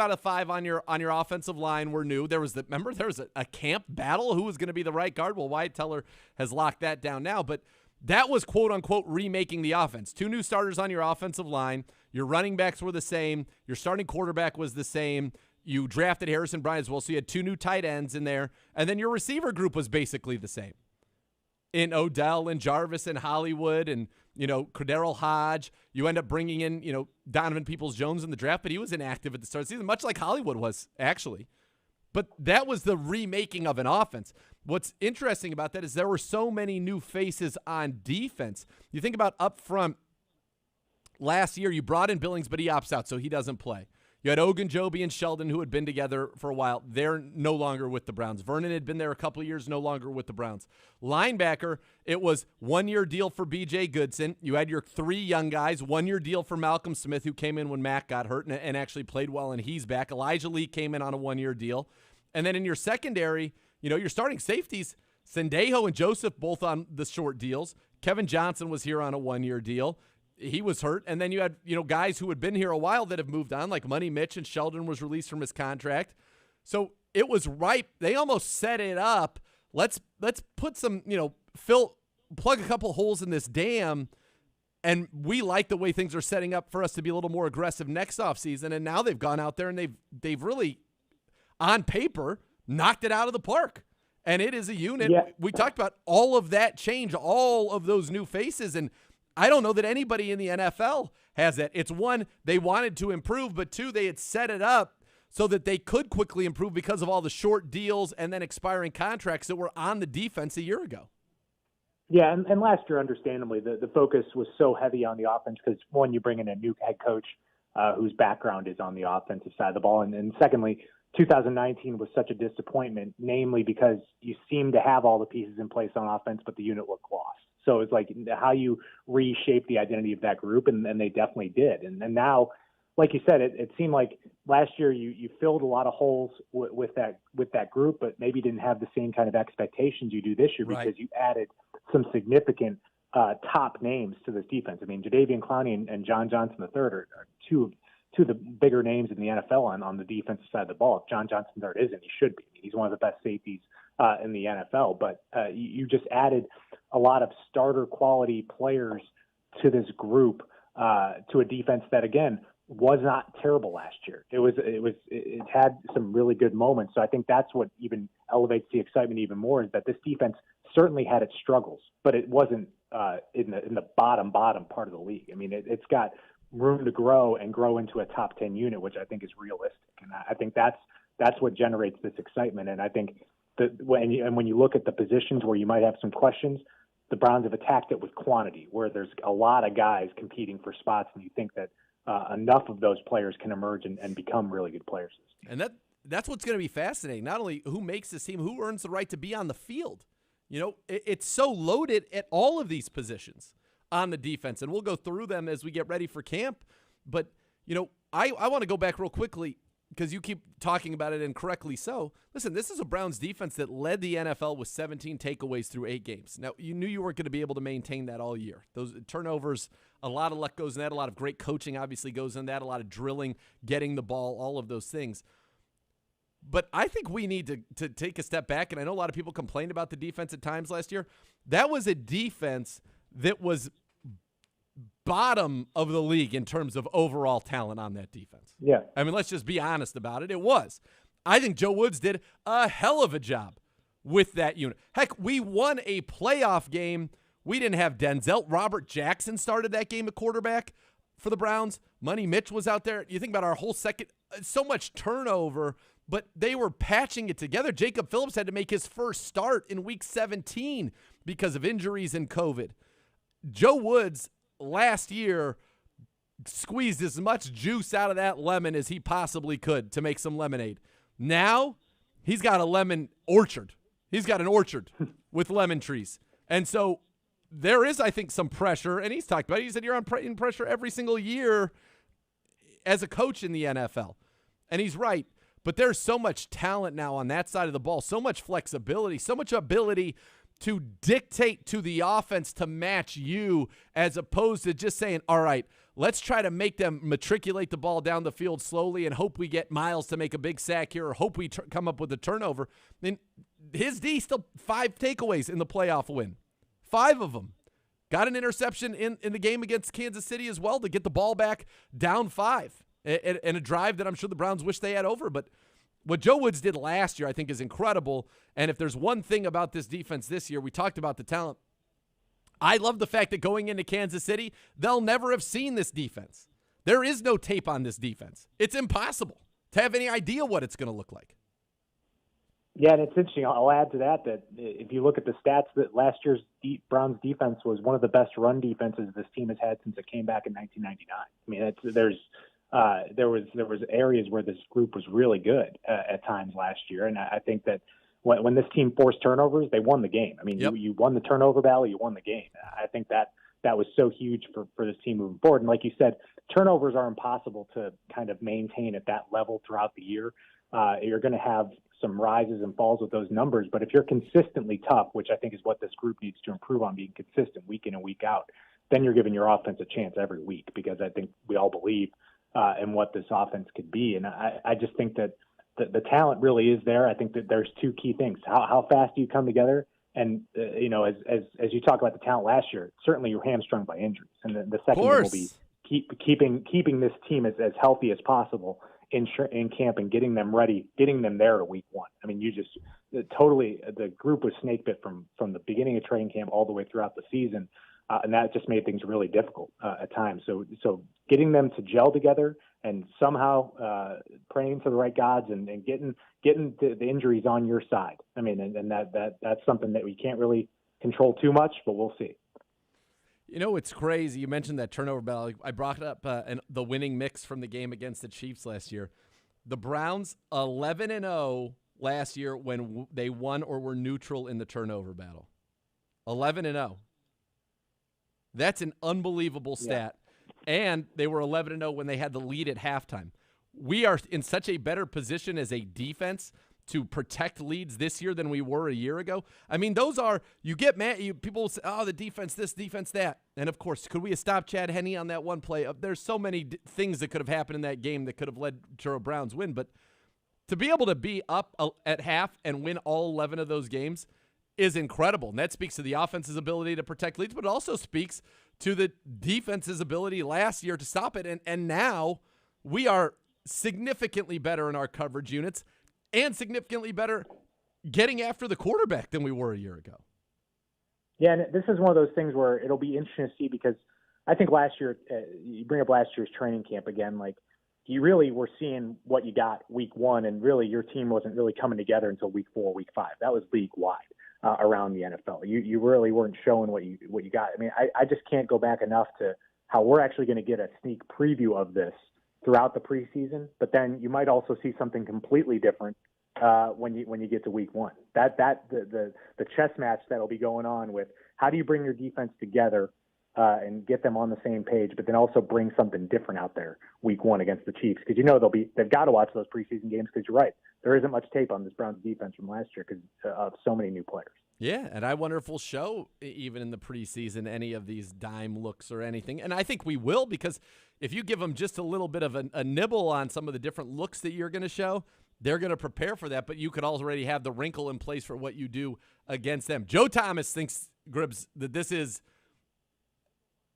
out of 5 on your offensive line were new. There was a camp battle. Who was going to be the right guard? Well, Wyatt Teller has locked that down now, but that was quote-unquote remaking the offense. 2 new starters on your offensive line. Your running backs were the same. Your starting quarterback was the same. You drafted Harrison Bryant as well, so you had 2 new tight ends in there. And then your receiver group was basically the same. In Odell and Jarvis and Hollywood and, Cordero Hodge. You end up bringing in, Donovan Peoples-Jones in the draft, but he was inactive at the start of the season, much like Hollywood was, actually. But that was the remaking of an offense. What's interesting about that is there were so many new faces on defense. You think about up front, last year you brought in Billings, but he opts out, so he doesn't play. You had Ogunjobi and Sheldon, who had been together for a while. They're no longer with the Browns. Vernon had been there a couple of years, no longer with the Browns. Linebacker, it was 1-year deal for B.J. Goodson. You had your 3 young guys, 1-year deal for Malcolm Smith, who came in when Mack got hurt and actually played well, and he's back. Elijah Lee came in on a 1-year deal. And then in your secondary, your starting safeties, Sendejo and Joseph both on the short deals. Kevin Johnson was here on a 1-year deal. He was hurt. And then you had, guys who had been here a while that have moved on, like Money Mitch, and Sheldon was released from his contract. So it was ripe. They almost set it up. Let's put some, plug a couple holes in this dam. And we like the way things are setting up for us to be a little more aggressive next offseason. And now they've gone out there and they've really, on paper, knocked it out of the park. And it is a unit. Yeah. We talked about all of that change, all of those new faces, and I don't know that anybody in the NFL has that. It's 1, they wanted to improve, but 2, they had set it up so that they could quickly improve because of all the short deals and then expiring contracts that were on the defense a year ago. Yeah, and last year, understandably, the focus was so heavy on the offense because, 1, you bring in a new head coach whose background is on the offensive side of the ball, and secondly, 2019 was such a disappointment, namely because you seem to have all the pieces in place on offense, but the unit looked lost. So it's like how you reshape the identity of that group, and they definitely did. And now like you said, it seemed like last year you filled a lot of holes with that group, but maybe didn't have the same kind of expectations you do this year because you added some significant top names to this defense. I mean, Jadeveon Clowney and John Johnson III are two of the bigger names in the NFL on the defensive side of the ball. If John Johnson III isn't, he should be. He's one of the best safeties in the NFL. But you just added a lot of starter quality players to this group, to a defense that, again, was not terrible last year. It had some really good moments. So I think that's what even elevates the excitement even more, is that this defense certainly had its struggles, but it wasn't in the bottom part of the league. I mean, it's got room to grow and grow into a top 10 unit, which I think is realistic. And I think that's what generates this excitement. And I think when you look at the positions where you might have some questions, the Browns have attacked it with quantity, where there's a lot of guys competing for spots, and you think that enough of those players can emerge and become really good players. And that's what's going to be fascinating. Not only who makes this team, who earns the right to be on the field. You know, it's so loaded at all of these positions on the defense, and we'll go through them as we get ready for camp. But, you know, I want to go back real quickly because you keep talking about it, and correctly so. Listen, this is a Browns defense that led the NFL with 17 takeaways through 8 games. Now, you knew you weren't going to be able to maintain that all year. Those turnovers, a lot of luck goes in that, a lot of great coaching obviously goes in that, a lot of drilling, getting the ball, all of those things. But I think we need to take a step back, and I know a lot of people complained about the defense at times last year. That was a defense that was bottom of the league in terms of overall talent on that defense. Yeah. I mean, let's just be honest about it. It was. I think Joe Woods did a hell of a job with that unit. Heck, we won a playoff game. We didn't have Denzel. Robert Jackson started that game at quarterback for the Browns. Money Mitch was out there. You think about our whole second, so much turnover, but they were patching it together. Jacob Phillips had to make his first start in week 17 because of injuries and COVID. Joe Woods last year squeezed as much juice out of that lemon as he possibly could to make some lemonade. Now he's got a lemon orchard. He's got an orchard with lemon trees. And so there is, I think, some pressure. And he's talked about it. He said you're in pressure every single year as a coach in the NFL. And he's right. But there's so much talent now on that side of the ball, so much flexibility, so much ability to dictate to the offense to match you, as opposed to just saying, all right, let's try to make them matriculate the ball down the field slowly and hope we get Miles to make a big sack here, or hope we come up with a turnover. I mean, his D still 5 takeaways in the playoff win. 5 of them. Got an interception in the game against Kansas City as well to get the ball back down 5 in a drive that I'm sure the Browns wish they had over. But what Joe Woods did last year, I think, is incredible. And if there's one thing about this defense this year, we talked about the talent. I love the fact that going into Kansas City, they'll never have seen this defense. There is no tape on this defense. It's impossible to have any idea what it's going to look like. Yeah, and it's interesting. I'll add to that if you look at the stats, that last year's Browns defense was one of the best run defenses this team has had since it came back in 1999. I mean, there was areas where this group was really good at times last year, and I think that when this team forced turnovers, they won the game. I mean, you won the turnover battle, you won the game. I think that was so huge for this team moving forward. And like you said, turnovers are impossible to kind of maintain at that level throughout the year. You're going to have some rises and falls with those numbers, but if you're consistently tough, which I think is what this group needs to improve on, being consistent week in and week out, then you're giving your offense a chance every week, because I think we all believe in what this offense could be. And I just think that the talent really is there. I think that there's 2 key things. How fast do you come together? And, as you talk about the talent last year, certainly you're hamstrung by injuries. And the second thing will be keeping this team as healthy as possible in camp and getting them ready, getting them there to week 1. I mean, the group was snake bit from the beginning of training camp all the way throughout the season. And that just made things really difficult at times. So getting them to gel together and somehow praying to the right gods and getting the injuries on your side. I mean, and that's something that we can't really control too much, but we'll see. You know, it's crazy. You mentioned that turnover battle. I brought up the winning mix from the game against the Chiefs last year. The Browns 11-0 last year when they won or were neutral in the turnover battle. 11-0. That's an unbelievable stat. and they were 11-0 when they had the lead at halftime. We are in such a better position as a defense to protect leads this year than we were a year ago. I mean, those are, you get mad, people say, oh, the defense this, defense that. And, of course, could we have stopped Chad Henne on that one play? There's so many things that could have happened in that game that could have led to a Browns win. But to be able to be up at half and win all 11 of those games is incredible. And that speaks to the offense's ability to protect leads, but it also speaks to the defense's ability last year to stop it. And now we are significantly better in our coverage units and significantly better getting after the quarterback than we were a year ago. Yeah, and this is one of those things where it'll be interesting to see, because I think last year, you bring up last year's training camp again, like you really were seeing what you got week 1, and really your team wasn't really coming together until week 4, week 5. That was league-wide around the NFL. You really weren't showing what you got. I mean, I just can't go back enough to how we're actually going to get a sneak preview of this throughout the preseason, but then you might also see something completely different when you get to week 1. The chess match that'll be going on with how do you bring your defense together and get them on the same page, but then also bring something different out there week 1 against the Chiefs, because they've got to watch those preseason games, because you're right, there isn't much tape on this Browns defense from last year because of so many new players. Yeah, and I wonder if we'll show, even in the preseason, any of these dime looks or anything. And I think we will, because if you give them just a little bit of a nibble on some of the different looks that you're going to show, they're going to prepare for that, but you could already have the wrinkle in place for what you do against them. Joe Thomas thinks, Gribbs, that this is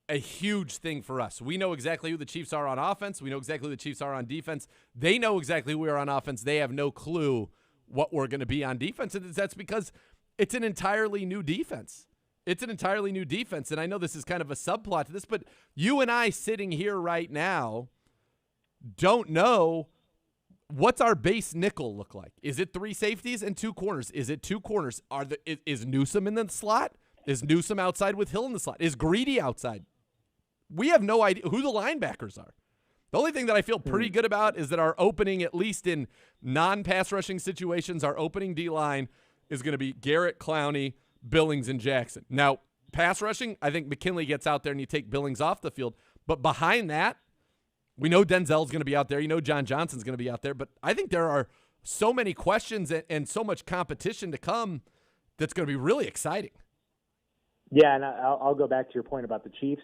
a huge thing for us. We know exactly who the Chiefs are on offense. We know exactly who the Chiefs are on defense. They know exactly who we are on offense. They have no clue what we're going to be on defense, and that's because it's an entirely new defense. It's an entirely new defense, and I know this is kind of a subplot to this, but you and I sitting here right now don't know what's our base nickel look like. Is it 3 safeties and 2 corners? Is it 2 corners? Is Newsome in the slot? Is Newsome outside with Hill in the slot? Is Greedy outside? We have no idea who the linebackers are. The only thing that I feel pretty good about is that our opening, at least in non-pass rushing situations, our opening D-line is going to be Garrett, Clowney, Billings, and Jackson. Now, pass rushing, I think McKinley gets out there and you take Billings off the field. But behind that, we know Denzel's going to be out there. You know John Johnson's going to be out there. But I think there are so many questions and so much competition to come that's going to be really exciting. Yeah, and I'll go back to your point about the Chiefs.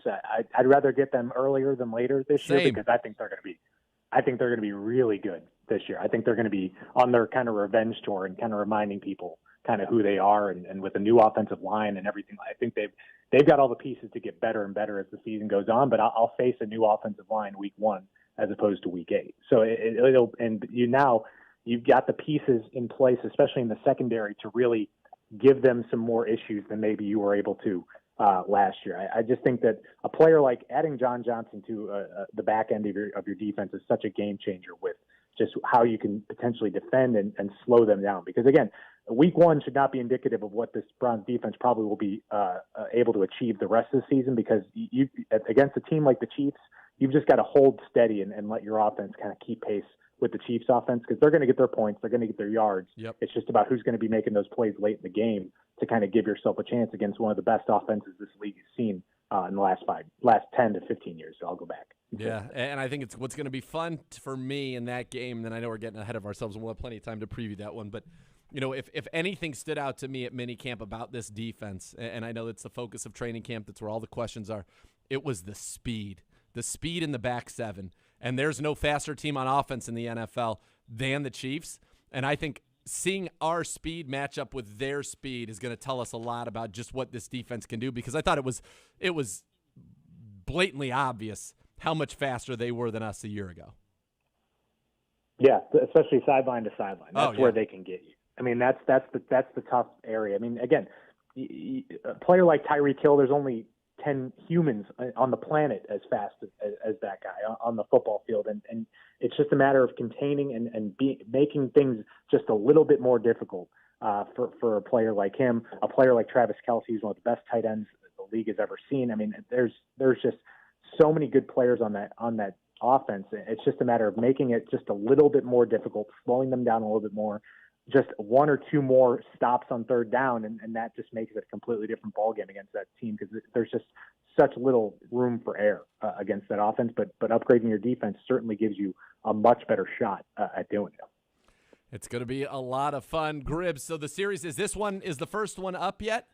I'd rather get them earlier than later this year, because I think they're going to be really good this year. I think they're going to be on their kind of revenge tour and kind of reminding people kind of who they are, and with a new offensive line and everything. I think they've got all the pieces to get better and better as the season goes on. But I'll face a new offensive line week 1 as opposed to week 8. So you've got the pieces in place, especially in the secondary, to really give them some more issues than maybe you were able to last year. I just think that a player like adding John Johnson to the back end of your defense is such a game changer with just how you can potentially defend and slow them down. Because, again, week 1 should not be indicative of what this Browns defense probably will be able to achieve the rest of the season, because you against a team like the Chiefs, you've just got to hold steady and let your offense kind of keep pace with the Chiefs offense, because they're going to get their points, they're going to get their yards. Yep. It's just about who's going to be making those plays late in the game to kind of give yourself a chance against one of the best offenses this league has seen in the last 10 to 15 years. So I'll go back. Yeah, and I think it's what's going to be fun for me in that game. And then I know we're getting ahead of ourselves, and we'll have plenty of time to preview that one. But, you know, if anything stood out to me at minicamp about this defense, and I know it's the focus of training camp, that's where all the questions are, it was the speed in the back 7. And there's no faster team on offense in the NFL than the Chiefs. And I think seeing our speed match up with their speed is going to tell us a lot about just what this defense can do, because I thought it was blatantly obvious how much faster they were than us a year ago. Yeah, especially sideline to sideline. That's where they can get you. I mean, that's the tough area. I mean, again, a player like Tyreek Hill, there's only 10 humans on the planet as fast as that guy on the football field. And it's just a matter of containing and making things just a little bit more difficult for a player like him. A player like Travis Kelce is one of the best tight ends the league has ever seen. I mean, there's just so many good players on that offense. It's just a matter of making it just a little bit more difficult, slowing them down a little bit more, just one or two more stops on third down, and that just makes it a completely different ballgame against that team because there's just such little room for error against that offense. But upgrading your defense certainly gives you a much better shot at doing it. It's going to be a lot of fun. Gribbs, so the series, is the first one up yet?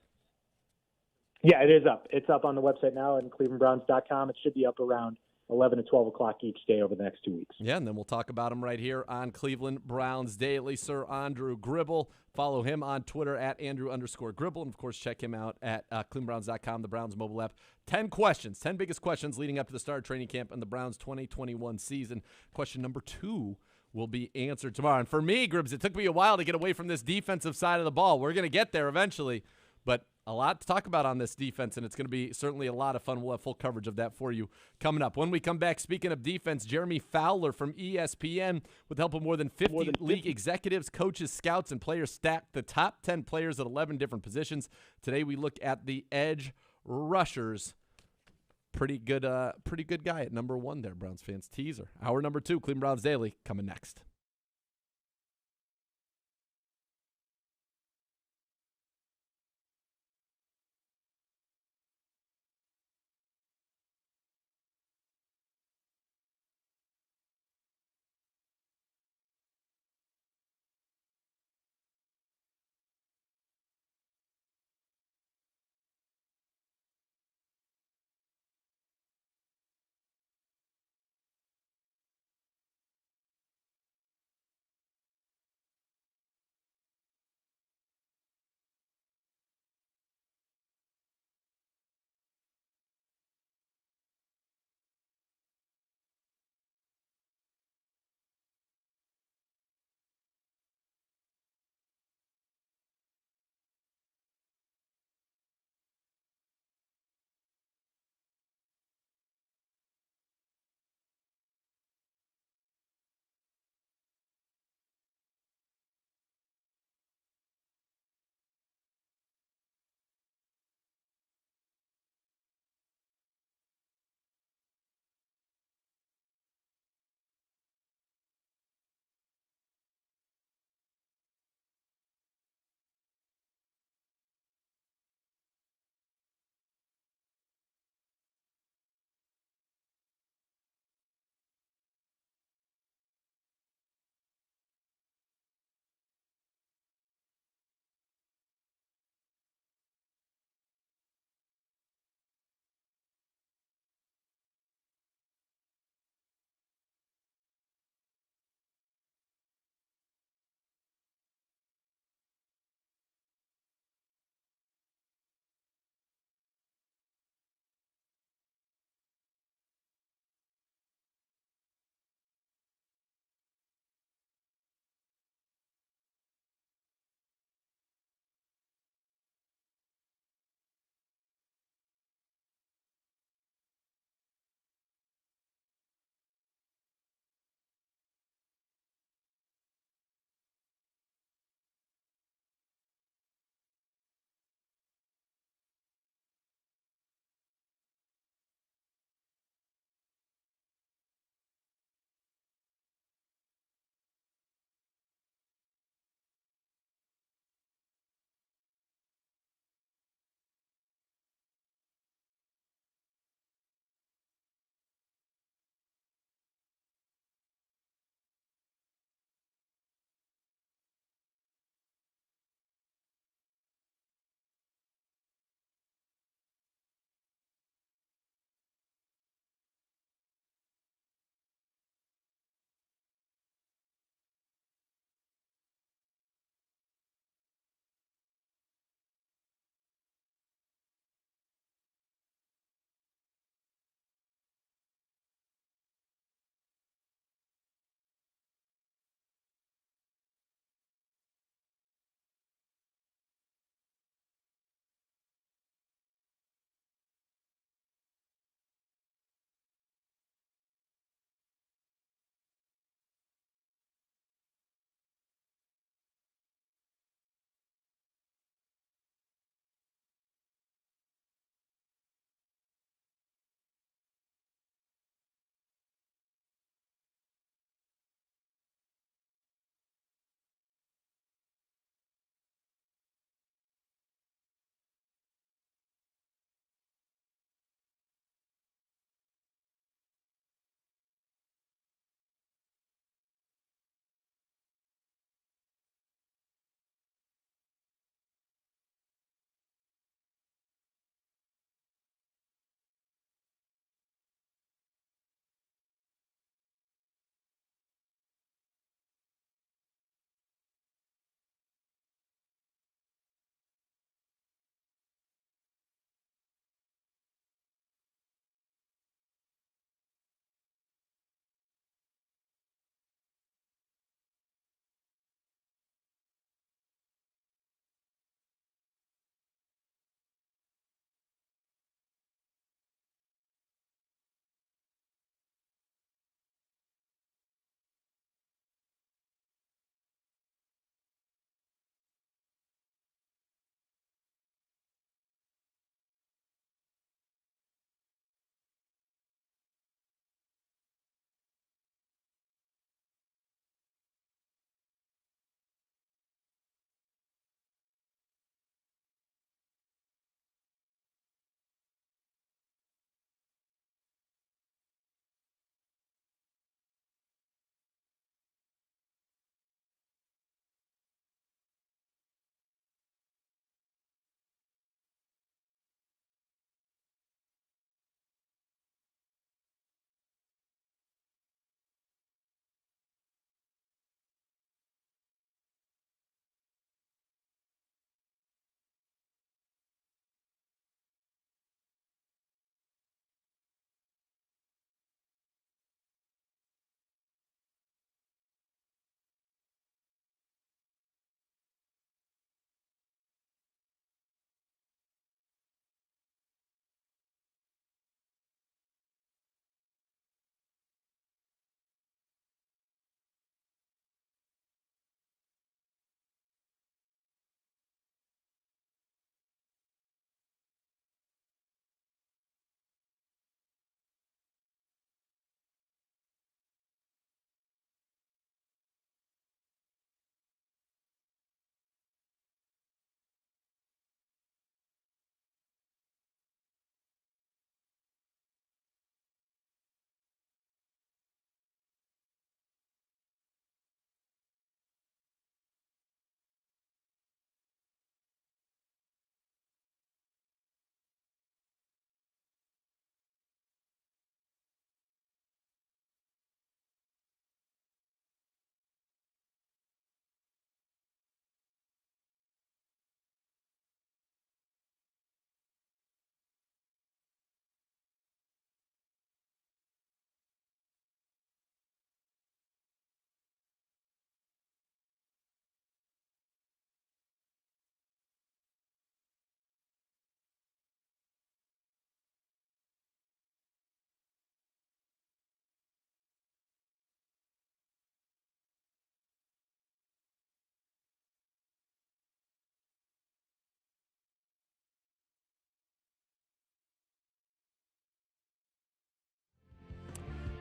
Yeah, it is up. It's up on the website now at clevelandbrowns.com. It should be up around 11 to 12 o'clock each day over the next 2 weeks. Yeah, and then we'll talk about him right here on Cleveland Browns Daily. Sir Andrew Gribble. Follow him on Twitter at Andrew_Gribble. And, of course, check him out at clevelandbrowns.com, the Browns mobile app. 10 biggest questions leading up to the start of training camp and the Browns 2021 season. Question number 2 will be answered tomorrow. And for me, Gribbs, it took me a while to get away from this defensive side of the ball. We're going to get there eventually, but a lot to talk about on this defense, and it's going to be certainly a lot of fun. We'll have full coverage of that for you coming up. When we come back, speaking of defense, Jeremy Fowler from ESPN, with the help of more than 50 league executives, coaches, scouts, and players, stacked the top 10 players at 11 different positions. Today we look at the edge rushers. Pretty good guy at number 1 there, Browns fans. Teaser. Hour number 2, Cleveland Browns Daily, coming next.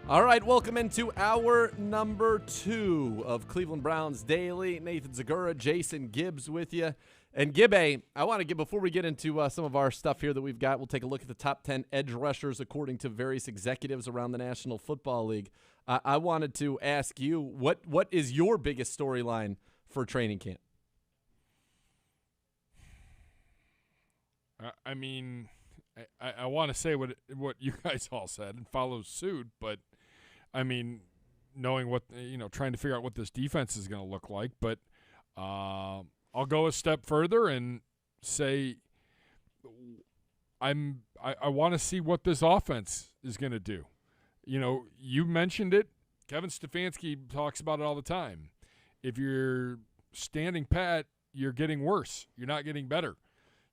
All right, welcome into hour number 2 of Cleveland Browns Daily. Nathan Zegura, Jason Gibbs with you. And Gibbe, I want to get, before we get into some of our stuff here that we've got, we'll take a look at the top 10 edge rushers according to various executives around the National Football League. I wanted to ask you, what is your biggest storyline for training camp? I mean, I want to say what you guys all said and follow suit, but I mean, knowing what, trying to figure out what this defense is going to look like. But I'll go a step further and say I want to see what this offense is going to do. You mentioned it. Kevin Stefanski talks about it all the time. If you're standing pat, you're getting worse. You're not getting better.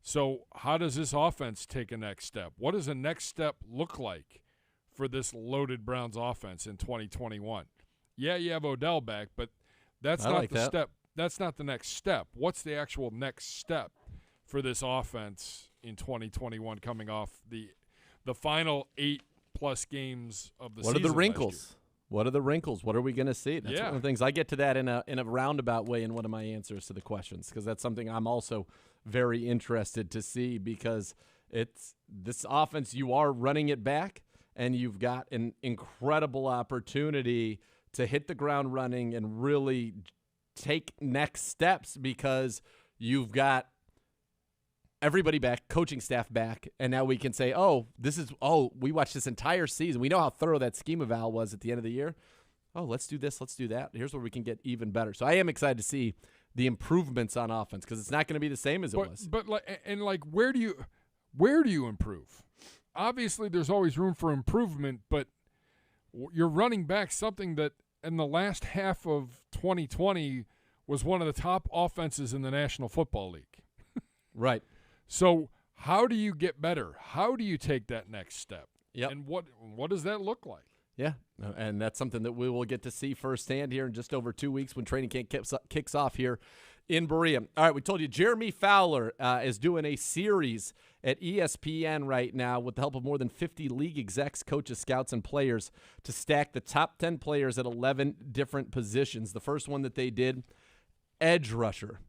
So how does this offense take a next step? What does a next step look like for this loaded Browns offense in 2021? Yeah, you have Odell back, but that's not the step. That's not the next step. What's the actual next step for this offense in 2021 coming off the final 8+ games of the season? What are the wrinkles? What are the wrinkles? What are we going to see? That's one of the things. I get to that in a roundabout way in one of my answers to the questions, because that's something I'm also very interested to see, because it's this offense, you are running it back, and you've got an incredible opportunity to hit the ground running and really take next steps, because you've got everybody back, coaching staff back, and now we can say, we watched this entire season. We know how thorough that scheme eval was at the end of the year. Oh, let's do this, let's do that. Here's where we can get even better. So I am excited to see the improvements on offense, because it's not going to be the same as it was. But where do you improve? Obviously, there's always room for improvement, but you're running back something that in the last half of 2020 was one of the top offenses in the National Football League. Right. So how do you get better? How do you take that next step? Yep. And what does that look like? Yeah, and that's something that we will get to see firsthand here in just over 2 weeks when training camp kicks off here in Berea. All right, we told you Jeremy Fowler is doing a series at ESPN right now with the help of more than 50 league execs, coaches, scouts, and players to stack the top 10 players at 11 different positions. The first one that they did, edge rusher.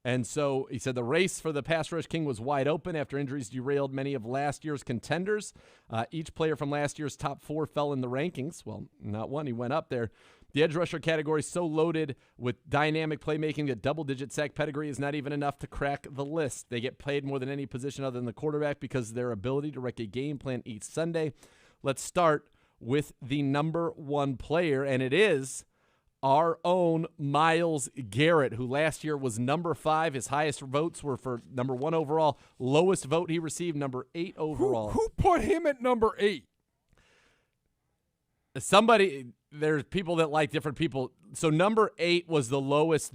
And so he said the race for the pass rush king was wide open after injuries derailed many of last year's contenders. Each player from last year's top 4 fell in the rankings. Well, not one. He went up there. The edge rusher category is so loaded with dynamic playmaking that double-digit sack pedigree is not even enough to crack the list. They get played more than any position other than the quarterback because of their ability to wreck a game plan each Sunday. Let's start with the number 1 player, and it is our own Myles Garrett, who last year was number 5. His highest votes were for number 1 overall. Lowest vote he received, number 8 overall. Who put him at number 8? There's people that like different people. So number 8 was the lowest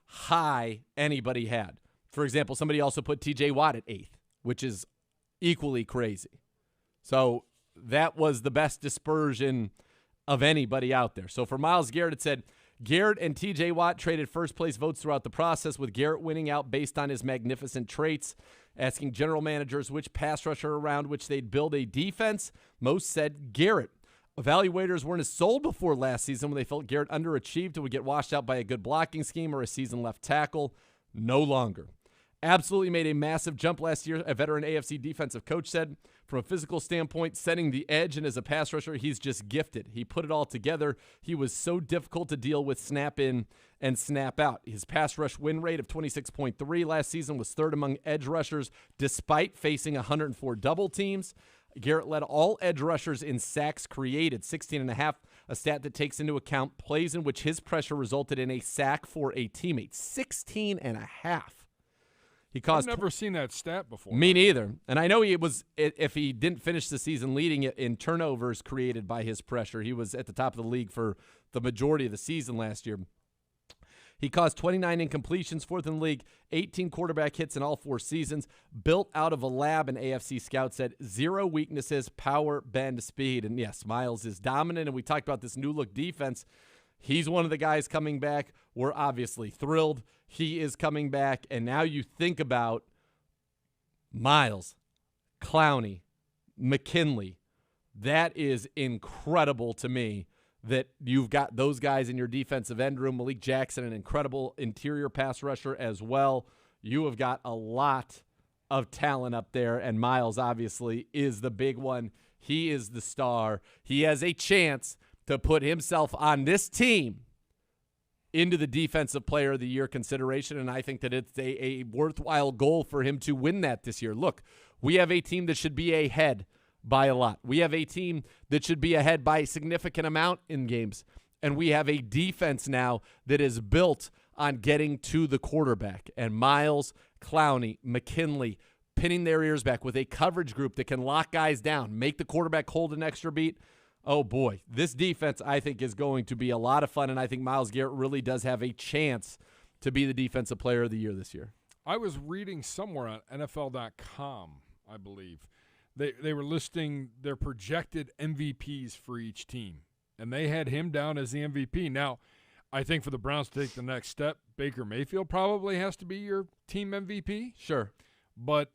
high anybody had. For example, somebody also put TJ Watt at 8th, which is equally crazy. So that was the best dispersion of anybody out there. So for Myles Garrett, it said Garrett and TJ Watt traded first-place votes throughout the process, with Garrett winning out based on his magnificent traits. Asking general managers which pass rusher around which they'd build a defense, most said Garrett. Evaluators weren't as sold before last season when they felt Garrett underachieved and would get washed out by a good blocking scheme or a seasoned left tackle. No longer. Absolutely made a massive jump last year, a veteran AFC defensive coach said. From a physical standpoint, setting the edge, and as a pass rusher, he's just gifted. He put it all together. He was so difficult to deal with snap in and snap out. His pass rush win rate of 26.3 last season was 3rd among edge rushers, despite facing 104 double teams. Garrett led all edge rushers in sacks created, 16.5, a stat that takes into account plays in which his pressure resulted in a sack for a teammate. 16.5. I've never seen that stat before. Me neither. And I know if he didn't finish the season leading it in turnovers created by his pressure, he was at the top of the league for the majority of the season last year. He caused 29 incompletions, 4th in the league, 18 quarterback hits in all 4 seasons. Built out of a lab, an AFC scout said, 0 weaknesses, power, bend, speed. And yes, Myles is dominant, and we talked about this new-look defense. He's one of the guys coming back. We're obviously thrilled he is coming back. And now you think about Myles, Clowney, McKinley, That is incredible to me that you've got those guys in your defensive end room. Malik Jackson, an incredible interior pass rusher as well. You have got a lot of talent up there, and Miles obviously is the big one. He is the star. He has a chance to put himself on this team into the Defensive Player of the Year consideration, and I think that it's a worthwhile goal for him to win that this year. Look, we have a team that should be ahead by a lot. We have a team that should be ahead by a significant amount in games, and we have a defense now that is built on getting to the quarterback. And Miles, Clowney, McKinley pinning their ears back with a coverage group that can lock guys down, make the quarterback hold an extra beat. Oh, boy, this defense, I think, is going to be a lot of fun, and I think Myles Garrett really does have a chance to be the Defensive Player of the Year this year. I was reading somewhere on NFL.com, I believe. They were listing their projected MVPs for each team, and they had him down as the MVP. Now, I think for the Browns to take the next step, Baker Mayfield probably has to be your team MVP. Sure. But,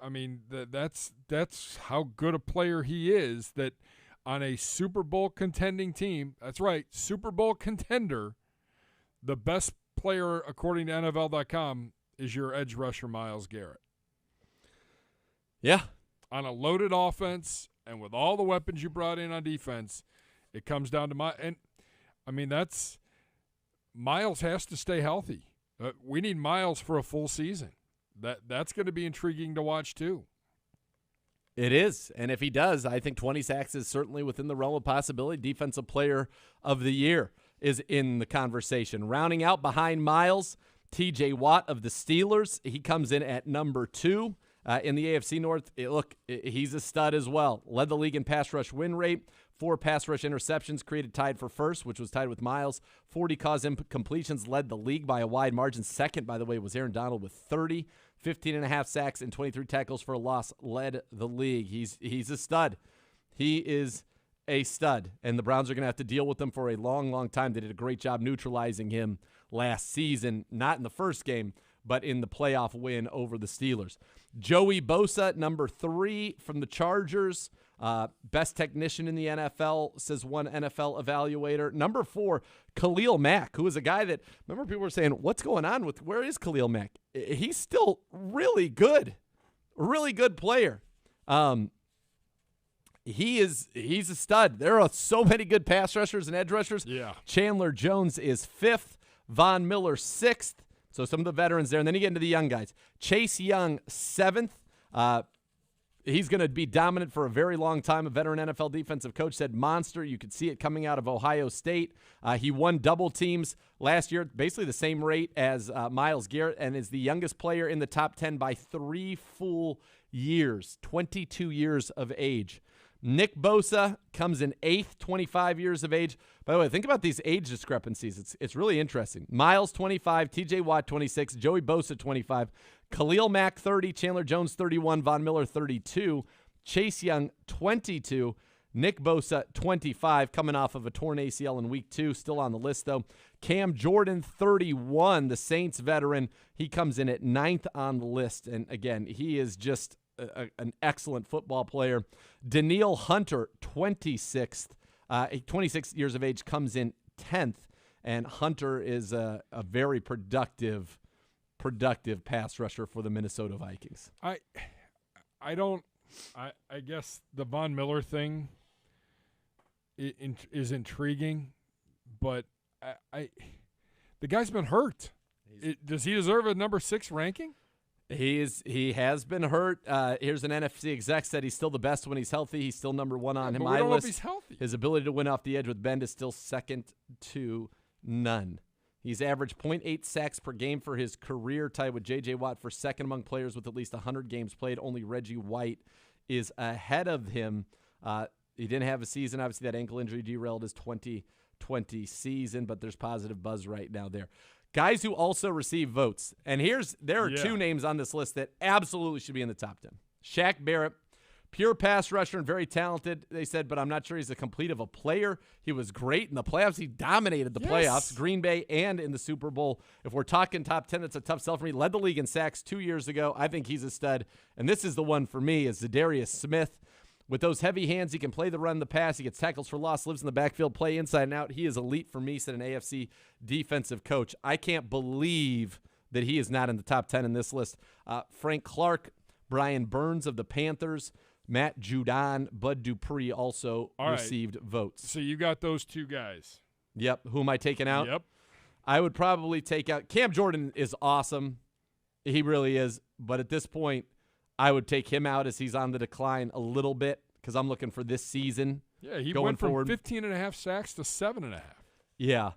I mean, that's how good a player he is, that on a Super Bowl contending team, that's right, Super Bowl contender, the best player, according to NFL.com, is your edge rusher, Myles Garrett. Yeah. On a loaded offense and with all the weapons you brought in on defense, it comes down to Myles has to stay healthy. We need Myles for a full season. That's going to be intriguing to watch too. It is, and if he does, I think 20 sacks is certainly within the realm of possibility. Defensive Player of the Year is in the conversation. Rounding out behind Myles, T.J. Watt of the Steelers. He comes in at number 2 in the AFC North. He's a stud as well. Led the league in pass rush win rate. 4 pass rush interceptions, tied for first, which was tied with Myles. 40 caused incompletions, led the league by a wide margin. Second, by the way, was Aaron Donald with 30. 15.5 sacks and 23 tackles for a loss, led the league. He's a stud. He is a stud, and the Browns are going to have to deal with him for a long, long time. They did a great job neutralizing him last season, not in the first game, but in the playoff win over the Steelers. Joey Bosa, number 3 from the Chargers. Best technician in the NFL, says one NFL evaluator. Number 4, Khalil Mack, who is a guy that, remember people were saying, what's going on with, where is Khalil Mack? He's still really good player. He's a stud. There are so many good pass rushers and edge rushers. Yeah. Chandler Jones is 5th, Von Miller 6th. So some of the veterans there, and then you get into the young guys. Chase Young, 7th. He's going to be dominant for a very long time. A veteran NFL defensive coach said monster. You could see it coming out of Ohio State. He won double teams last year, basically the same rate as Myles Garrett, and is the youngest player in the top 10 by 3 full years, 22 years of age. Nick Bosa comes in 8th, 25 years of age. By the way, think about these age discrepancies. It's really interesting. Myles, 25, T.J. Watt, 26, Joey Bosa, 25, Khalil Mack, 30, Chandler Jones, 31, Von Miller, 32, Chase Young, 22, Nick Bosa, 25, coming off of a torn ACL in Week 2, still on the list, though. Cam Jordan, 31, the Saints veteran. He comes in at 9th on the list, and again, he is just an excellent football player. Danielle Hunter, 26th, 26 years of age, comes in 10th, and Hunter is a very productive pass rusher for the Minnesota Vikings. I guess the Von Miller thing is intriguing, but the guy's been hurt. Does he deserve a number 6 ranking? He has been hurt. Here's an NFC exec said he's still the best when he's healthy. He's still number 1 on my list. list. If he's healthy. His ability to win off the edge with bend is still second to none. He's averaged 0.8 sacks per game for his career, tied with J.J. Watt for second among players with at least 100 games played. Only Reggie White is ahead of him. He didn't have a season. Obviously, that ankle injury derailed his 2020 season, but there's positive buzz right now there. Guys who also receive votes. And there are 2 names on this list that absolutely should be in the top 10. Shaq Barrett, pure pass rusher and very talented, they said, but I'm not sure he's a complete of a player. He was great in the playoffs. He dominated the playoffs, Green Bay and in the Super Bowl. If we're talking top 10, that's a tough sell for me. Led the league in sacks 2 years ago. I think he's a stud. And this is the one for me, is Zadarius Smith. With those heavy hands, he can play the run, the pass. He gets tackles for loss, lives in the backfield, play inside and out. He is elite for me, said an AFC defensive coach. I can't believe that he is not in the top 10 in this list. Frank Clark, Brian Burns of the Panthers, Matt Judon, Bud Dupree also received votes. So you got those two guys. Yep. Who am I taking out? Yep. I would probably take out – Cam Jordan is awesome. He really is. But at this point, I would take him out as he's on the decline a little bit because I'm looking for this season. Yeah, he going went from forward. 15.5 sacks to 7.5. Yeah.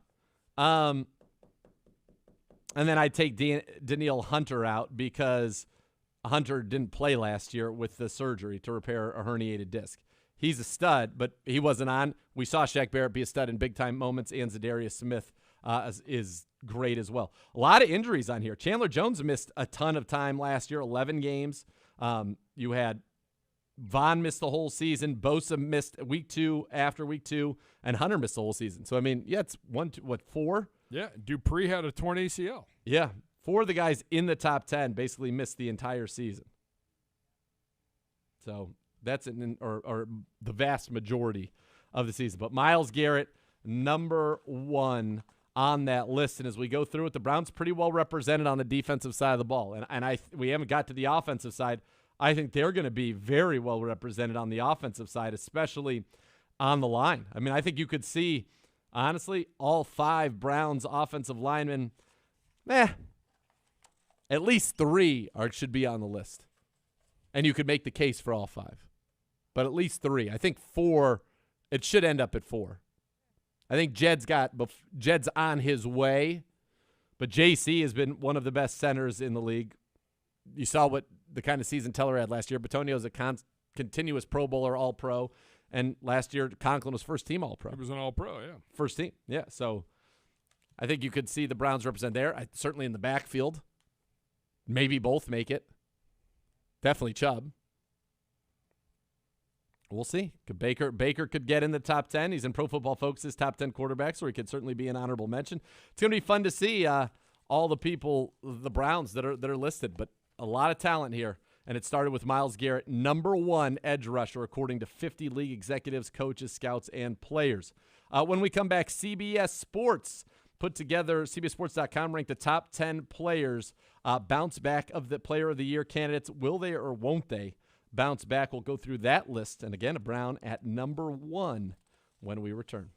And then I'd take Danielle Hunter out because Hunter didn't play last year with the surgery to repair a herniated disc. He's a stud, but he wasn't on. We saw Shaq Barrett be a stud in big-time moments, and Zadarius Smith is great as well. A lot of injuries on here. Chandler Jones missed a ton of time last year, 11 games. You had Vaughn missed the whole season. Bosa missed week 2 after week 2, and Hunter missed the whole season. So, I mean, yeah, it's 4? Yeah, Dupree had a torn ACL. Yeah, 4 of the guys in the top 10 basically missed the entire season. So that's or the vast majority of the season. But Myles Garrett, number 1 on that list. And as we go through it, the Browns pretty well represented on the defensive side of the ball. And we haven't got to the offensive side. I think they're going to be very well represented on the offensive side, especially on the line. I mean, I think you could see, honestly, all 5 Browns offensive linemen, at least 3 should be on the list. And you could make the case for all 5. But at least 3. I think 4, it should end up at 4. I think Jed's on his way, but JC has been one of the best centers in the league. You saw what the kind of season Teller had last year. Batonio's a continuous Pro Bowler, All-Pro, and last year Conklin was first-team All-Pro. He was an All-Pro, yeah. First team, yeah. So I think you could see the Browns represent there. Certainly in the backfield. Maybe both make it. Definitely Chubb. We'll see. Baker could get in the top 10. He's in Pro Football Focus's top 10 quarterbacks, so he could certainly be an honorable mention. It's going to be fun to see all the people, the Browns that are listed, but a lot of talent here. And it started with Myles Garrett, number 1 edge rusher, according to 50 league executives, coaches, scouts, and players. When we come back, CBS Sports put together, CBSSports.com ranked the top 10 players, bounce back of the Player of the Year candidates. Will they or won't they bounce back? We'll go through that list. And again, a Brown at number 1 when we return.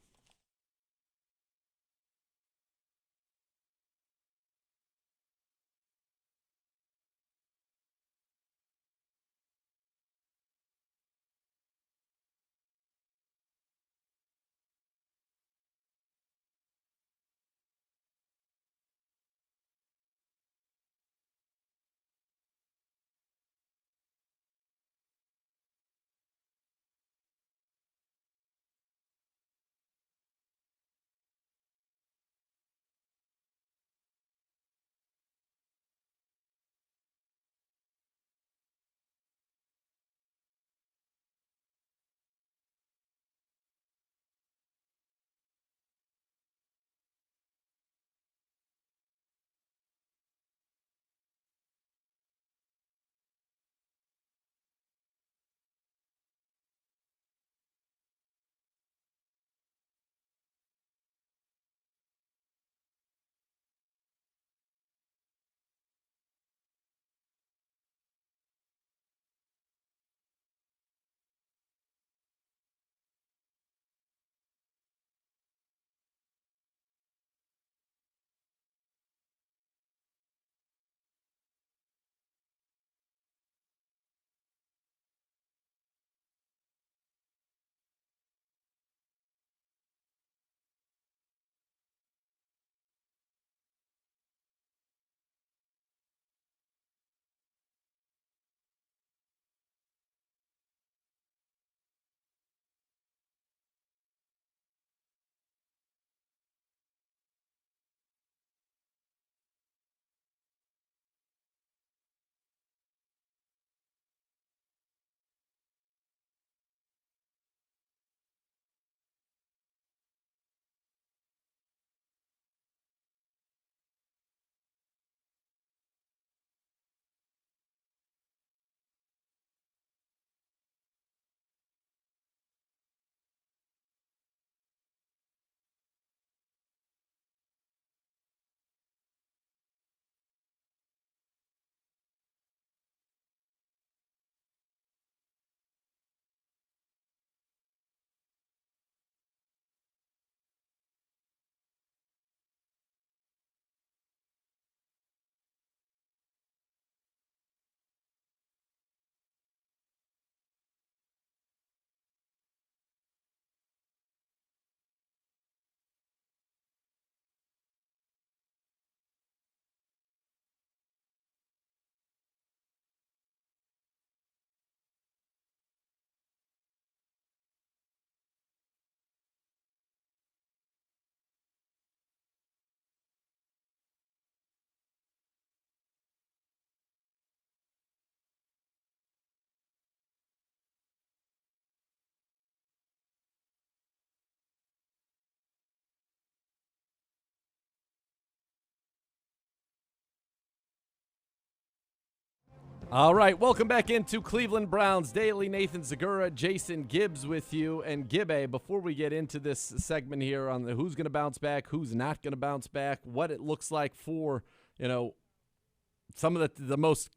All right, welcome back into Cleveland Browns Daily. Nathan Zegura, Jason Gibbs with you. And Gibbe, before we get into this segment here on the who's going to bounce back, who's not going to bounce back, what it looks like for, some of the most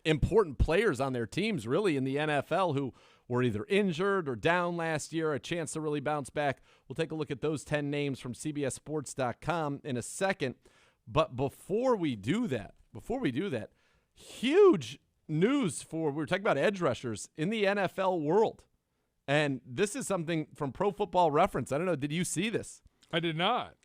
important players on their teams really in the NFL who were either injured or down last year, a chance to really bounce back. We'll take a look at those 10 names from CBSSports.com in a second. But before we do that, huge news we were talking about edge rushers in the NFL world. And this is something from Pro Football Reference. I don't know, did you see this? I did not.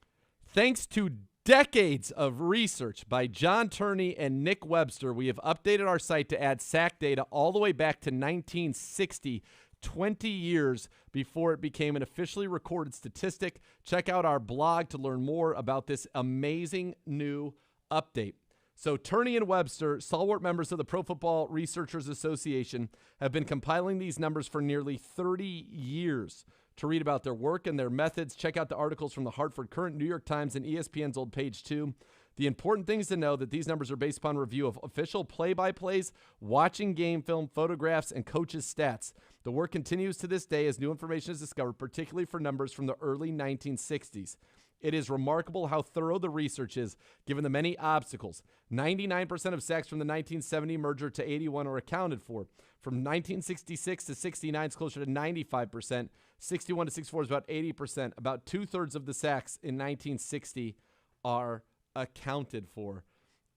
Thanks to decades of research by John Turney and Nick Webster, we have updated our site to add sack data all the way back to 1960, 20 years before it became an officially recorded statistic. Check out our blog to learn more about this amazing new update. So Turney and Webster, stalwart members of the Pro Football Researchers Association, have been compiling these numbers for nearly 30 years. To read about their work and their methods, check out the articles from the Hartford Courant, New York Times, and ESPN's Old Page 2. The important things to know that these numbers are based upon review of official play-by-plays, watching game film, photographs, and coaches' stats. The work continues to this day as new information is discovered, particularly for numbers from the early 1960s. It is remarkable how thorough the research is, given the many obstacles. 99% of sacks from the 1970 merger to 81 are accounted for. From 1966 to 69 is closer to 95%. 61 to 64 is about 80%. About two-thirds of the sacks in 1960 are accounted for.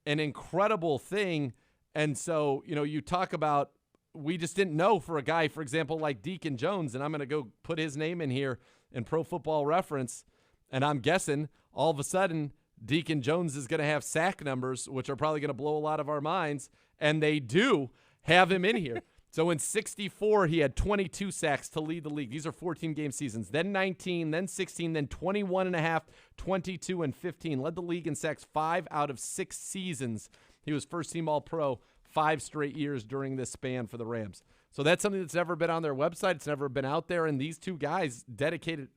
An incredible thing. And so, you talk about, we just didn't know for a guy, for example, like Deacon Jones, and I'm going to go put his name in here in Pro Football Reference. And I'm guessing all of a sudden Deacon Jones is going to have sack numbers, which are probably going to blow a lot of our minds. And they do have him in here. So in 64, he had 22 sacks to lead the league. These are 14-game seasons. Then 19, then 16, then 21 and a half, 22, and 15. Led the league in sacks 5 out of 6 seasons. He was first-team All-Pro 5 straight years during this span for the Rams. So that's something that's never been on their website. It's never been out there. And these two guys dedicated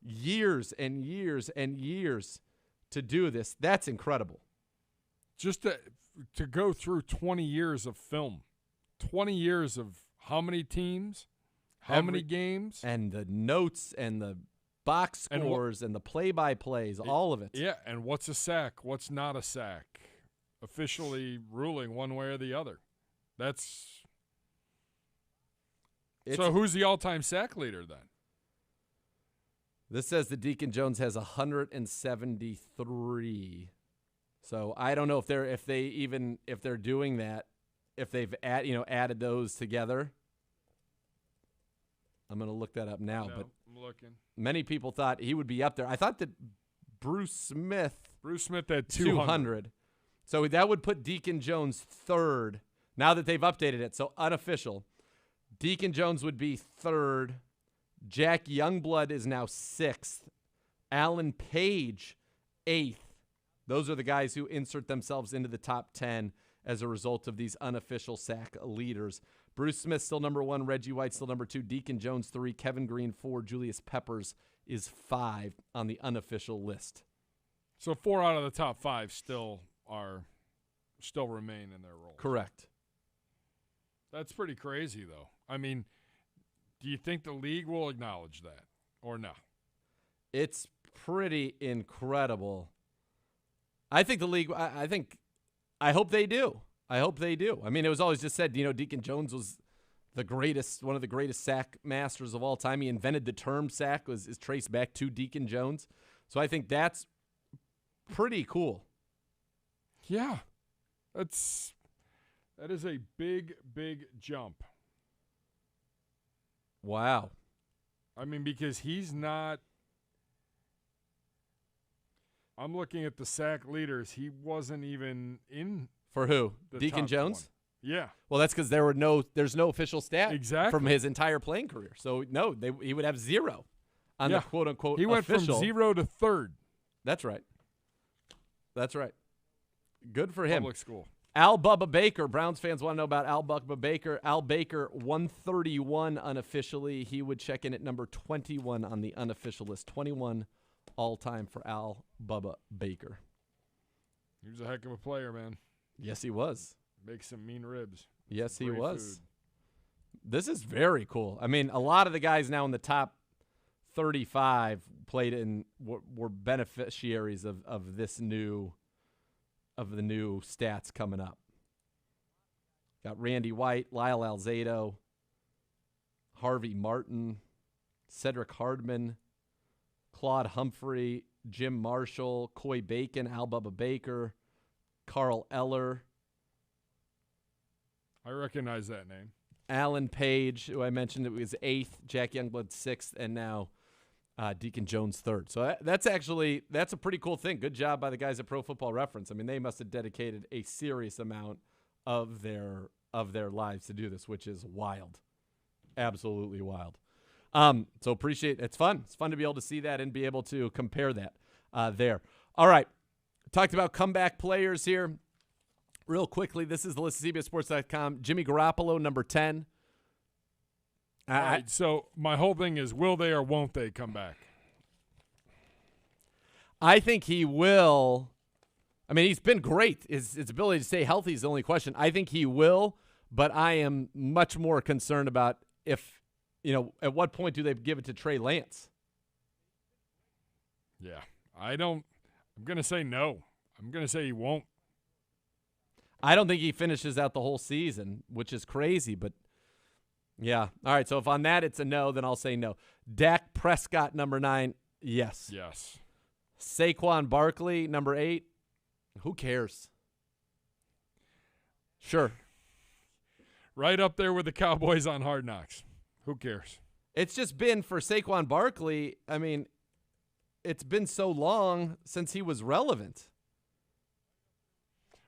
years and years and years to do this. That's incredible. Just to go through 20 years of film, 20 years of how many teams, how many games, and the notes and the box scores and the play-by-plays, all of it. Yeah, and what's a sack, what's not a sack, officially ruling one way or the other. So who's the all-time sack leader then? This says that Deacon Jones has 173. So I don't know if they're doing that, if they've added those together. I'm going to look that up now. But I'm looking. Many people thought he would be up there. I thought that Bruce Smith had 200. So that would put Deacon Jones third. Now that they've updated it, so unofficial. Deacon Jones would be third. Jack Youngblood is now 6th. Alan Page, 8th. Those are the guys who insert themselves into the top 10 as a result of these unofficial sack leaders. Bruce Smith still number 1. Reggie White still number 2. Deacon Jones 3. Kevin Green 4. Julius Peppers is 5 on the unofficial list. So 4 out of the top 5 still remain in their roles. Correct. That's pretty crazy, though. I mean, do you think the league will acknowledge that or no? It's pretty incredible. I think the league, I hope they do. I mean, it was always just said, Deacon Jones was one of the greatest sack masters of all time. He invented the term sack, is traced back to Deacon Jones. So I think that's pretty cool. Yeah. That is a big, big jump. Wow. I mean, because he's not – I'm looking at the sack leaders. He wasn't even in For who? the Deacon top Jones? 20. Yeah. Well, that's because there's no official stat from his entire playing career. So, no, he would have 0 on the quote-unquote official. He went official. from 0 to 3rd. That's right. Good for him. Public school. Al Bubba Baker. Browns fans want to know about Al Bubba Baker. Al Baker, 131 unofficially. He would check in at number 21 on the unofficial list. 21 all-time for Al Bubba Baker. He was a heck of a player, man. Yes, he was. Makes some mean ribs. Yes, he Great was. food. This is very cool. I mean, a lot of the guys now in the top 35 played in were beneficiaries of the new stats coming up. Got Randy White, Lyle Alzado, Harvey Martin, Cedric Hardman, Claude Humphrey, Jim Marshall, Coy Bacon, Al Bubba Baker, Carl Eller. I recognize that name. Alan Page, who I mentioned, it was 8th, Jack Youngblood 6th, and now Deacon Jones 3rd. So that's a pretty cool thing. Good job by the guys at Pro Football Reference. I mean, they must have dedicated a serious amount of their lives to do this, which is wild. Absolutely wild. So appreciate it. It's fun. It's fun to be able to see that and be able to compare that there. All right. Talked about comeback players here. Real quickly, this is the list of CBSSports.com. Jimmy Garoppolo, number 10. All right, so my whole thing is, will they or won't they come back? I think he will. I mean, he's been great. His ability to stay healthy is the only question. I think he will, but I am much more concerned about if, at what point do they give it to Trey Lance? Yeah, I'm going to say no. I'm going to say he won't. I don't think he finishes out the whole season, which is crazy, but yeah. All right, so if on that it's a no, then I'll say no. Dak Prescott, number 9, yes. Yes. Saquon Barkley, number 8, who cares? Sure. Right up there with the Cowboys on Hard Knocks. Who cares? It's just been for Saquon Barkley, I mean, it's been so long since he was relevant.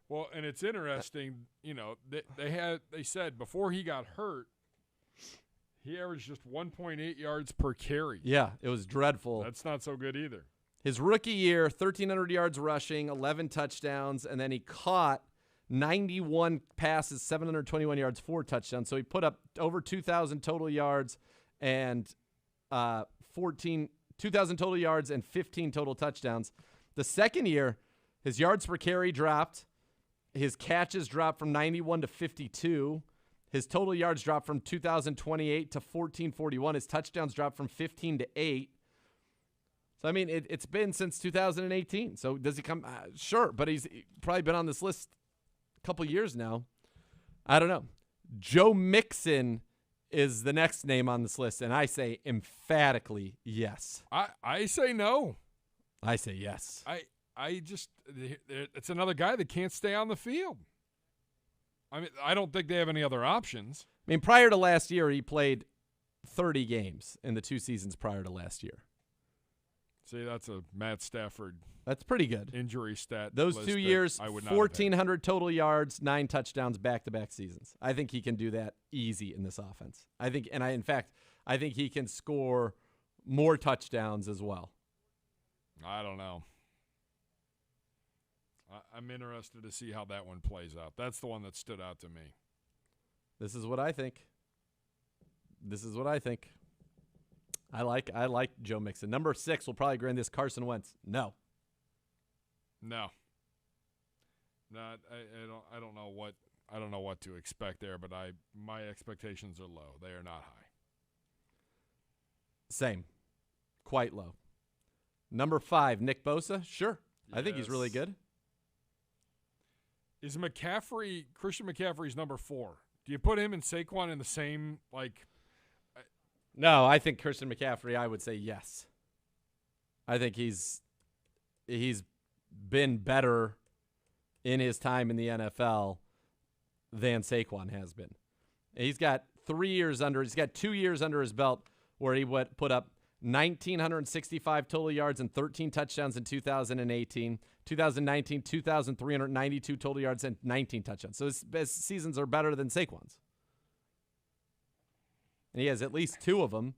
Well, and it's interesting, they said before he got hurt, he averaged just 1.8 yards per carry. Yeah, it was dreadful. That's not so good either. His rookie year, 1,300 yards rushing, 11 touchdowns, and then he caught 91 passes, 721 yards, 4 touchdowns. So he put up over 2,000 total yards and 2,000 total yards and 15 total touchdowns. The second year, his yards per carry dropped. His catches dropped from 91 to 52. His total yards dropped from 2,028 to 1,441. His touchdowns dropped from 15 to 8. So, I mean, it's been since 2018. So, does he come? Sure, but he's probably been on this list a couple years now. I don't know. Joe Mixon is the next name on this list, and I say emphatically yes. I say no. I say yes. It's another guy that can't stay on the field. I mean, I don't think they have any other options. I mean, prior to last year, he played 30 games in the 2 seasons prior to last year. See, that's a Matt Stafford. That's pretty good. Injury stat. Those 2 years, 1,400 total yards, 9 touchdowns, back-to-back seasons. I think he can do that easy in this offense. I think he can score more touchdowns as well. I don't know. I'm interested to see how that one plays out. That's the one that stood out to me. This is what I think. I like Joe Mixon. Number 6 will probably grant this. Carson Wentz. No. I don't know what to expect there, but my expectations are low. They are not high. Same. Quite low. Number 5, Nick Bosa. Sure. Yes. I think he's really good. Is Christian McCaffrey's number 4? Do you put him and Saquon in the same, No, I think Christian McCaffrey, I would say yes. I think he's been better in his time in the NFL than Saquon has been. He's got 2 years under his belt where he put up 1,965 total yards and 13 touchdowns in 2018. 2019, 2,392 total yards and 19 touchdowns. So his seasons are better than Saquon's. And he has at least 2 of them.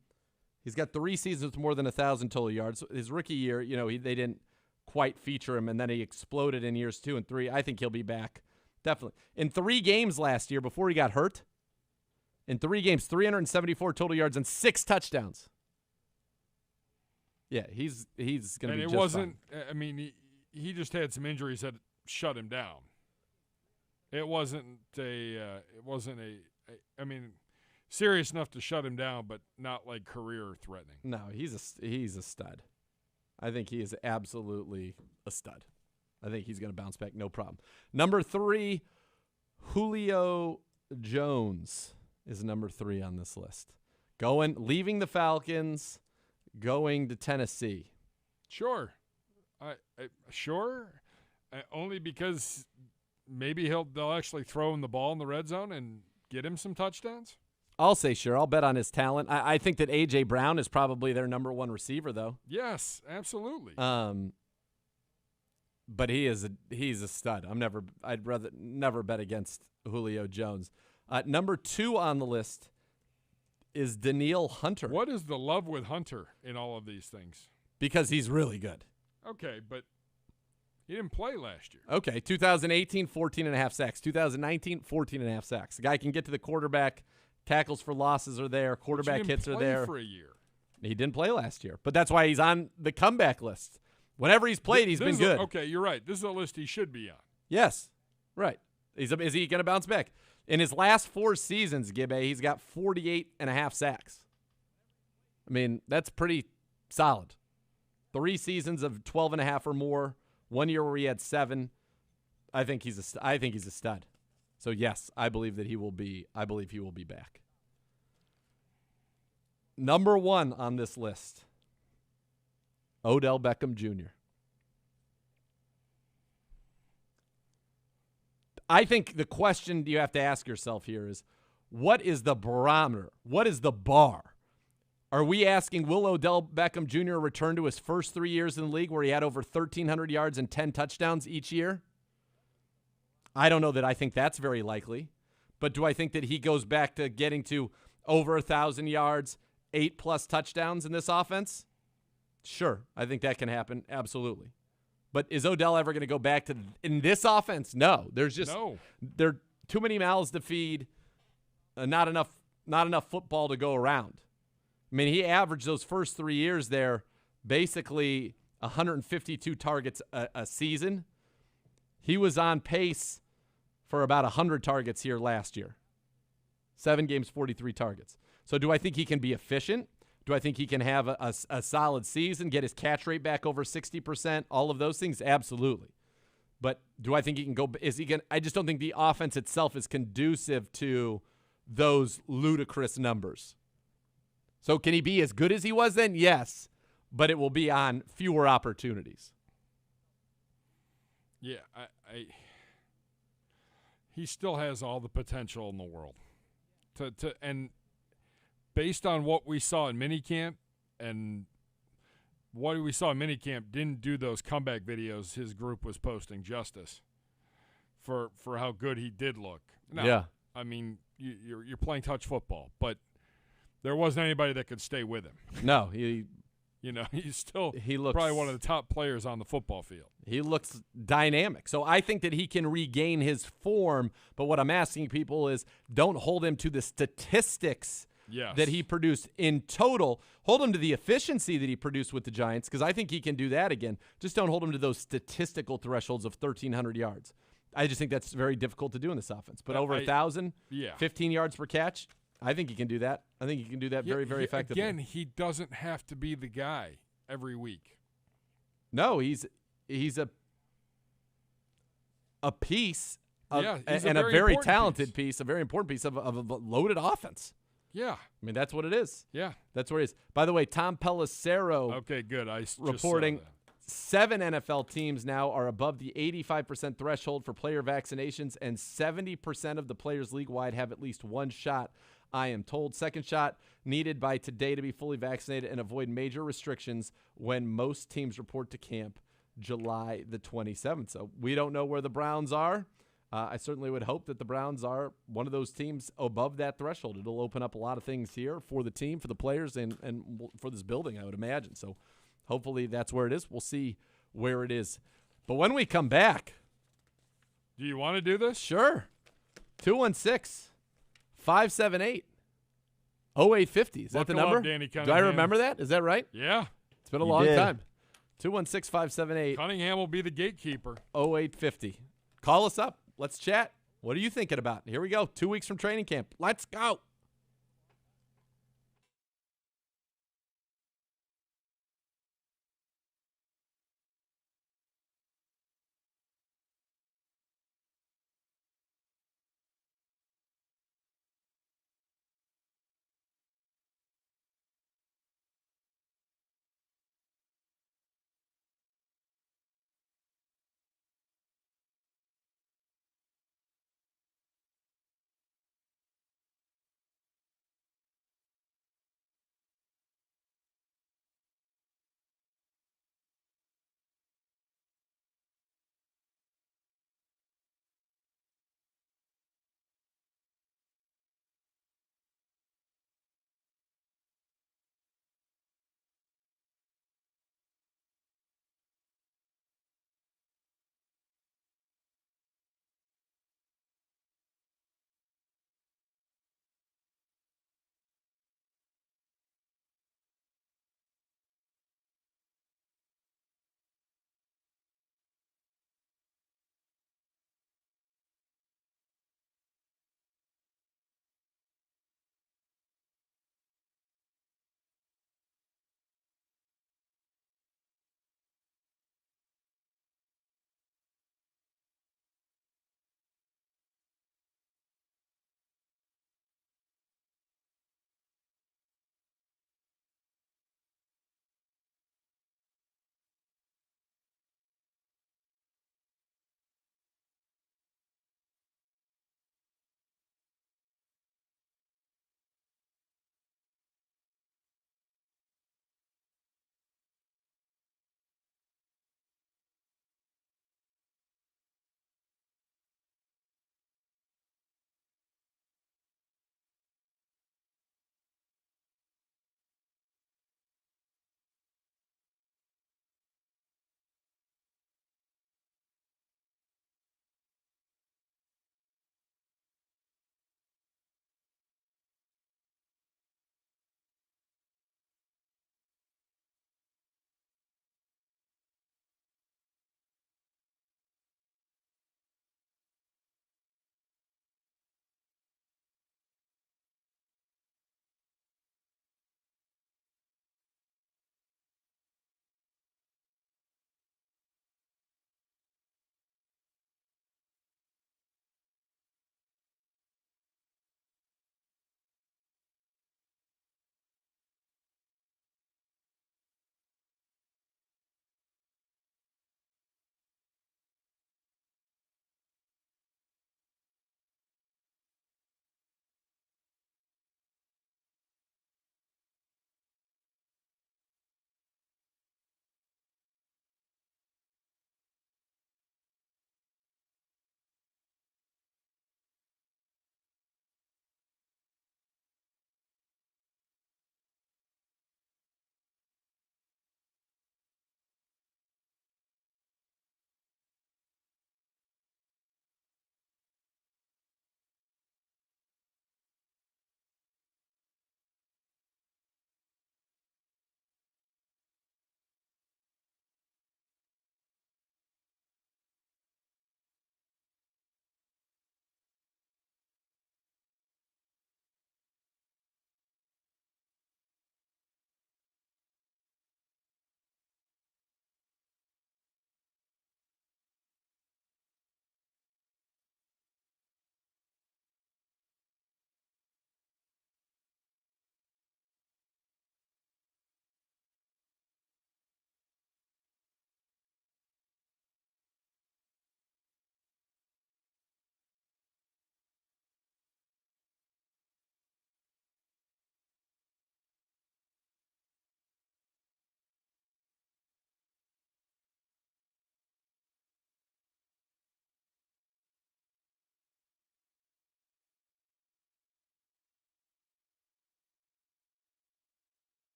He's got 3 seasons with more than 1,000 total yards. His rookie year, they didn't quite feature him, and then he exploded in years 2 and 3. I think he'll be back, definitely. In 3 games last year before he got hurt, in 3 games, 374 total yards and 6 touchdowns. Yeah, he's going to be just fine. And it wasn't, he just had some injuries that shut him down. It wasn't I mean, serious enough to shut him down, but not like career threatening. No, he's a stud. I think he is absolutely a stud. I think he's going to bounce back, no problem. Number 3, Julio Jones is number 3 on this list. Leaving the Falcons, going to Tennessee. Sure. Sure. Only because maybe they'll actually throw him the ball in the red zone and get him some touchdowns. I'll say sure. I'll bet on his talent. I think that A.J. Brown is probably their number 1 receiver, though. Yes, absolutely. But he's a stud. I'd rather never bet against Julio Jones. Number 2 on the list is Danielle Hunter. What is the love with Hunter in all of these things? Because he's really good. Okay, but he didn't play last year. Okay, 2018, 14.5 sacks. 2019, 14.5 sacks. The guy can get to the quarterback. Tackles for losses are there. Quarterback hits are there. For a year. He didn't play last year, but that's why he's on the comeback list. Whenever he's played, he's been good. Okay, you're right. This is a list he should be on. Yes, right. Is he going to bounce back? In his last 4 seasons, Gibbe, he's got 48.5 sacks. I mean, that's pretty solid. 3 seasons of 12.5 or more. 1 year where he had 7. I think he's a stud. So yes, I believe he will be back. Number 1 on this list, Odell Beckham Jr. I think the question you have to ask yourself here is, what is the barometer? What is the bar? Are we asking, will Odell Beckham Jr. return to his first 3 years in the league where he had over 1,300 yards and 10 touchdowns each year? I don't know that I think that's very likely. But do I think that he goes back to getting to over 1,000 yards, 8+ touchdowns in this offense? Sure, I think that can happen, absolutely. But is Odell ever going to go back to in this offense? No. There are too many mouths to feed, not enough football to go around. I mean, he averaged those first 3 years there basically 152 targets a season. He was on pace for about 100 targets here last year. 7 games, 43 targets. So do I think he can be efficient? Do I think he can have a solid season, get his catch rate back over 60%, all of those things? Absolutely. But do I think he can go – I just don't think the offense itself is conducive to those ludicrous numbers. So can he be as good as he was then? Yes, but it will be on fewer opportunities. Yeah, he still has all the potential in the world. And based on what we saw in minicamp and what we saw in minicamp didn't do those comeback videos his group was posting justice for how good he did look. Now, yeah. I mean, you're playing touch football, but there wasn't anybody that could stay with him. No, he's probably one of the top players on the football field. He looks dynamic. So I think that he can regain his form, but what I'm asking people is don't hold him to the statistics that he produced in total. Hold him to the efficiency that he produced with the Giants, because I think he can do that again. Just don't hold him to those statistical thresholds of 1,300 yards. I just think that's very difficult to do in this offense. But over 1,000, 15 yards per catch, I think he can do that. I think he can do that very, very effectively. Again, he doesn't have to be the guy every week. No, he's a piece of, and a very talented piece, a very important piece of a loaded offense. Yeah. I mean, that's what it is. Yeah. That's what it is. By the way, Tom Pelissero okay, good. I just reporting saw that. 7 NFL teams now are above the 85% threshold for player vaccinations, and 70% of the players league-wide have at least one shot, I am told. Second shot needed by today to be fully vaccinated and avoid major restrictions when most teams report to camp July the 27th. So we don't know where the Browns are. I certainly would hope that the Browns are one of those teams above that threshold. It'll open up a lot of things here for the team, for the players, and for this building, I would imagine. So hopefully that's where it is. We'll see where it is. But when we come back. Do you want to do this? Sure. 216-578-0850. Is that the number? Up, Danny Do I remember that? Is that right? Yeah. It's been a long time. 216-578-0850. Cunningham will be the gatekeeper. 0850. Call us up. Let's chat. What are you thinking about? Here we go. 2 weeks from training camp. Let's go.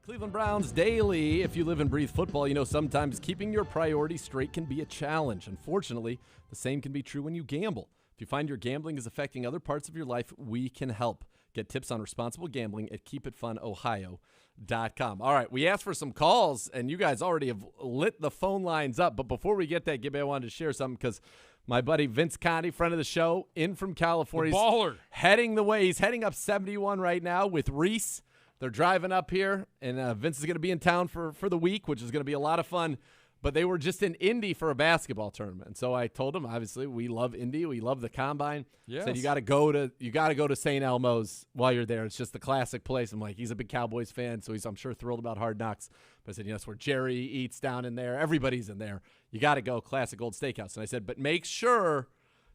Cleveland Browns Daily. If you live and breathe football, you know sometimes keeping your priorities straight can be a challenge. Unfortunately, the same can be true when you gamble. If you find your gambling is affecting other parts of your life, we can help. Get tips on responsible gambling at keepitfunohio.com. All right, we asked for some calls, and you guys already have lit the phone lines up. But before we get that, Gibby, I wanted to share something because my buddy Vince Conti, friend of the show, in from California. The baller. Heading the way. He's heading up 71 right now with Reese. They're driving up here, and Vince is going to be in town for the week, which is going to be a lot of fun. But they were just in Indy for a basketball tournament. And so I told him, obviously, we love Indy. We love the Combine. Yes. Said you got to go to St. Elmo's while you're there. It's just the classic place. I'm like, he's a big Cowboys fan, so he's, I'm sure, thrilled about Hard Knocks. But I said, that's where Jerry eats down in there. Everybody's in there. You got to go, classic old steakhouse. And I said, but make sure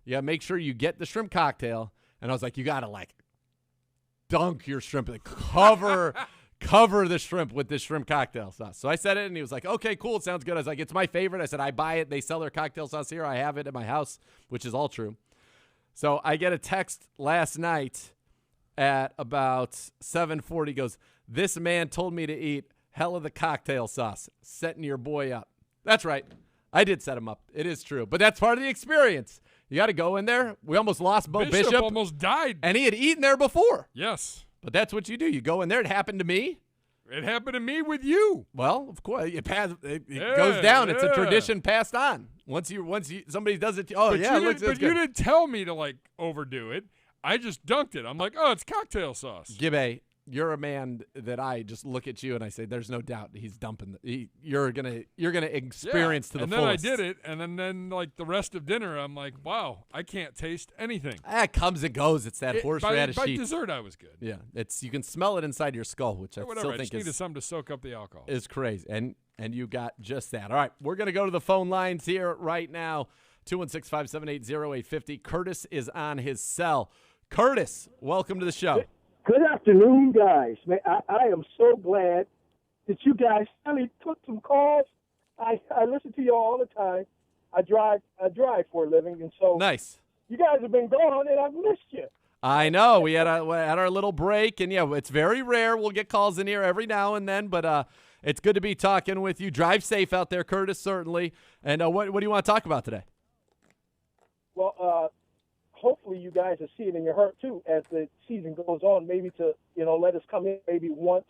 you get the shrimp cocktail. And I was like, you got to dunk your shrimp, cover the shrimp with this shrimp cocktail sauce. So I said it, and he was like, okay, cool, it sounds good. I was like, it's my favorite. I said, I buy it. They sell their cocktail sauce here. I have it at my house, which is all true. So I get a text last night at about 7:40. Goes, this man told me to eat hell of the cocktail sauce. Setting your boy up. That's right. I did set him up. It is true. But that's part of the experience. You got to go in there. We almost lost Beau Bishop. Almost died. And he had eaten there before. Yes. But that's what you do. You go in there. It happened to me. It happened to me with you. Well, of course. It goes down. It's a tradition passed on. Once somebody does it. Oh, but yeah. You didn't tell me to, overdo it. I just dunked it. I'm like, oh, it's cocktail sauce. Gibbe, you're a man that I just look at you and I say, there's no doubt he's dumping. You're gonna experience to the fullest. And then I did it, and then the rest of dinner, I'm like, wow, I can't taste anything. It comes and goes. It's that horseradish By heat. dessert, I was good. Yeah, you can smell it inside your skull, which I whatever. still I think just needed something to soak up the alcohol. Is crazy, and you got just that. All right, we're gonna go to the phone lines here right now. 216-578-0850. Curtis is on his cell. Curtis, welcome to the show. Good afternoon, guys. Man, I am so glad that you guys finally took some calls. I listen to you all the time. I drive for a living, and so nice. You guys have been gone, and I've missed you. I know. We had our little break, and it's very rare. We'll get calls in here every now and then, but it's good to be talking with you. Drive safe out there, Curtis, certainly. And what do you want to talk about today? Well, hopefully you guys will see it in your heart, too, as the season goes on, maybe to, let us come in maybe once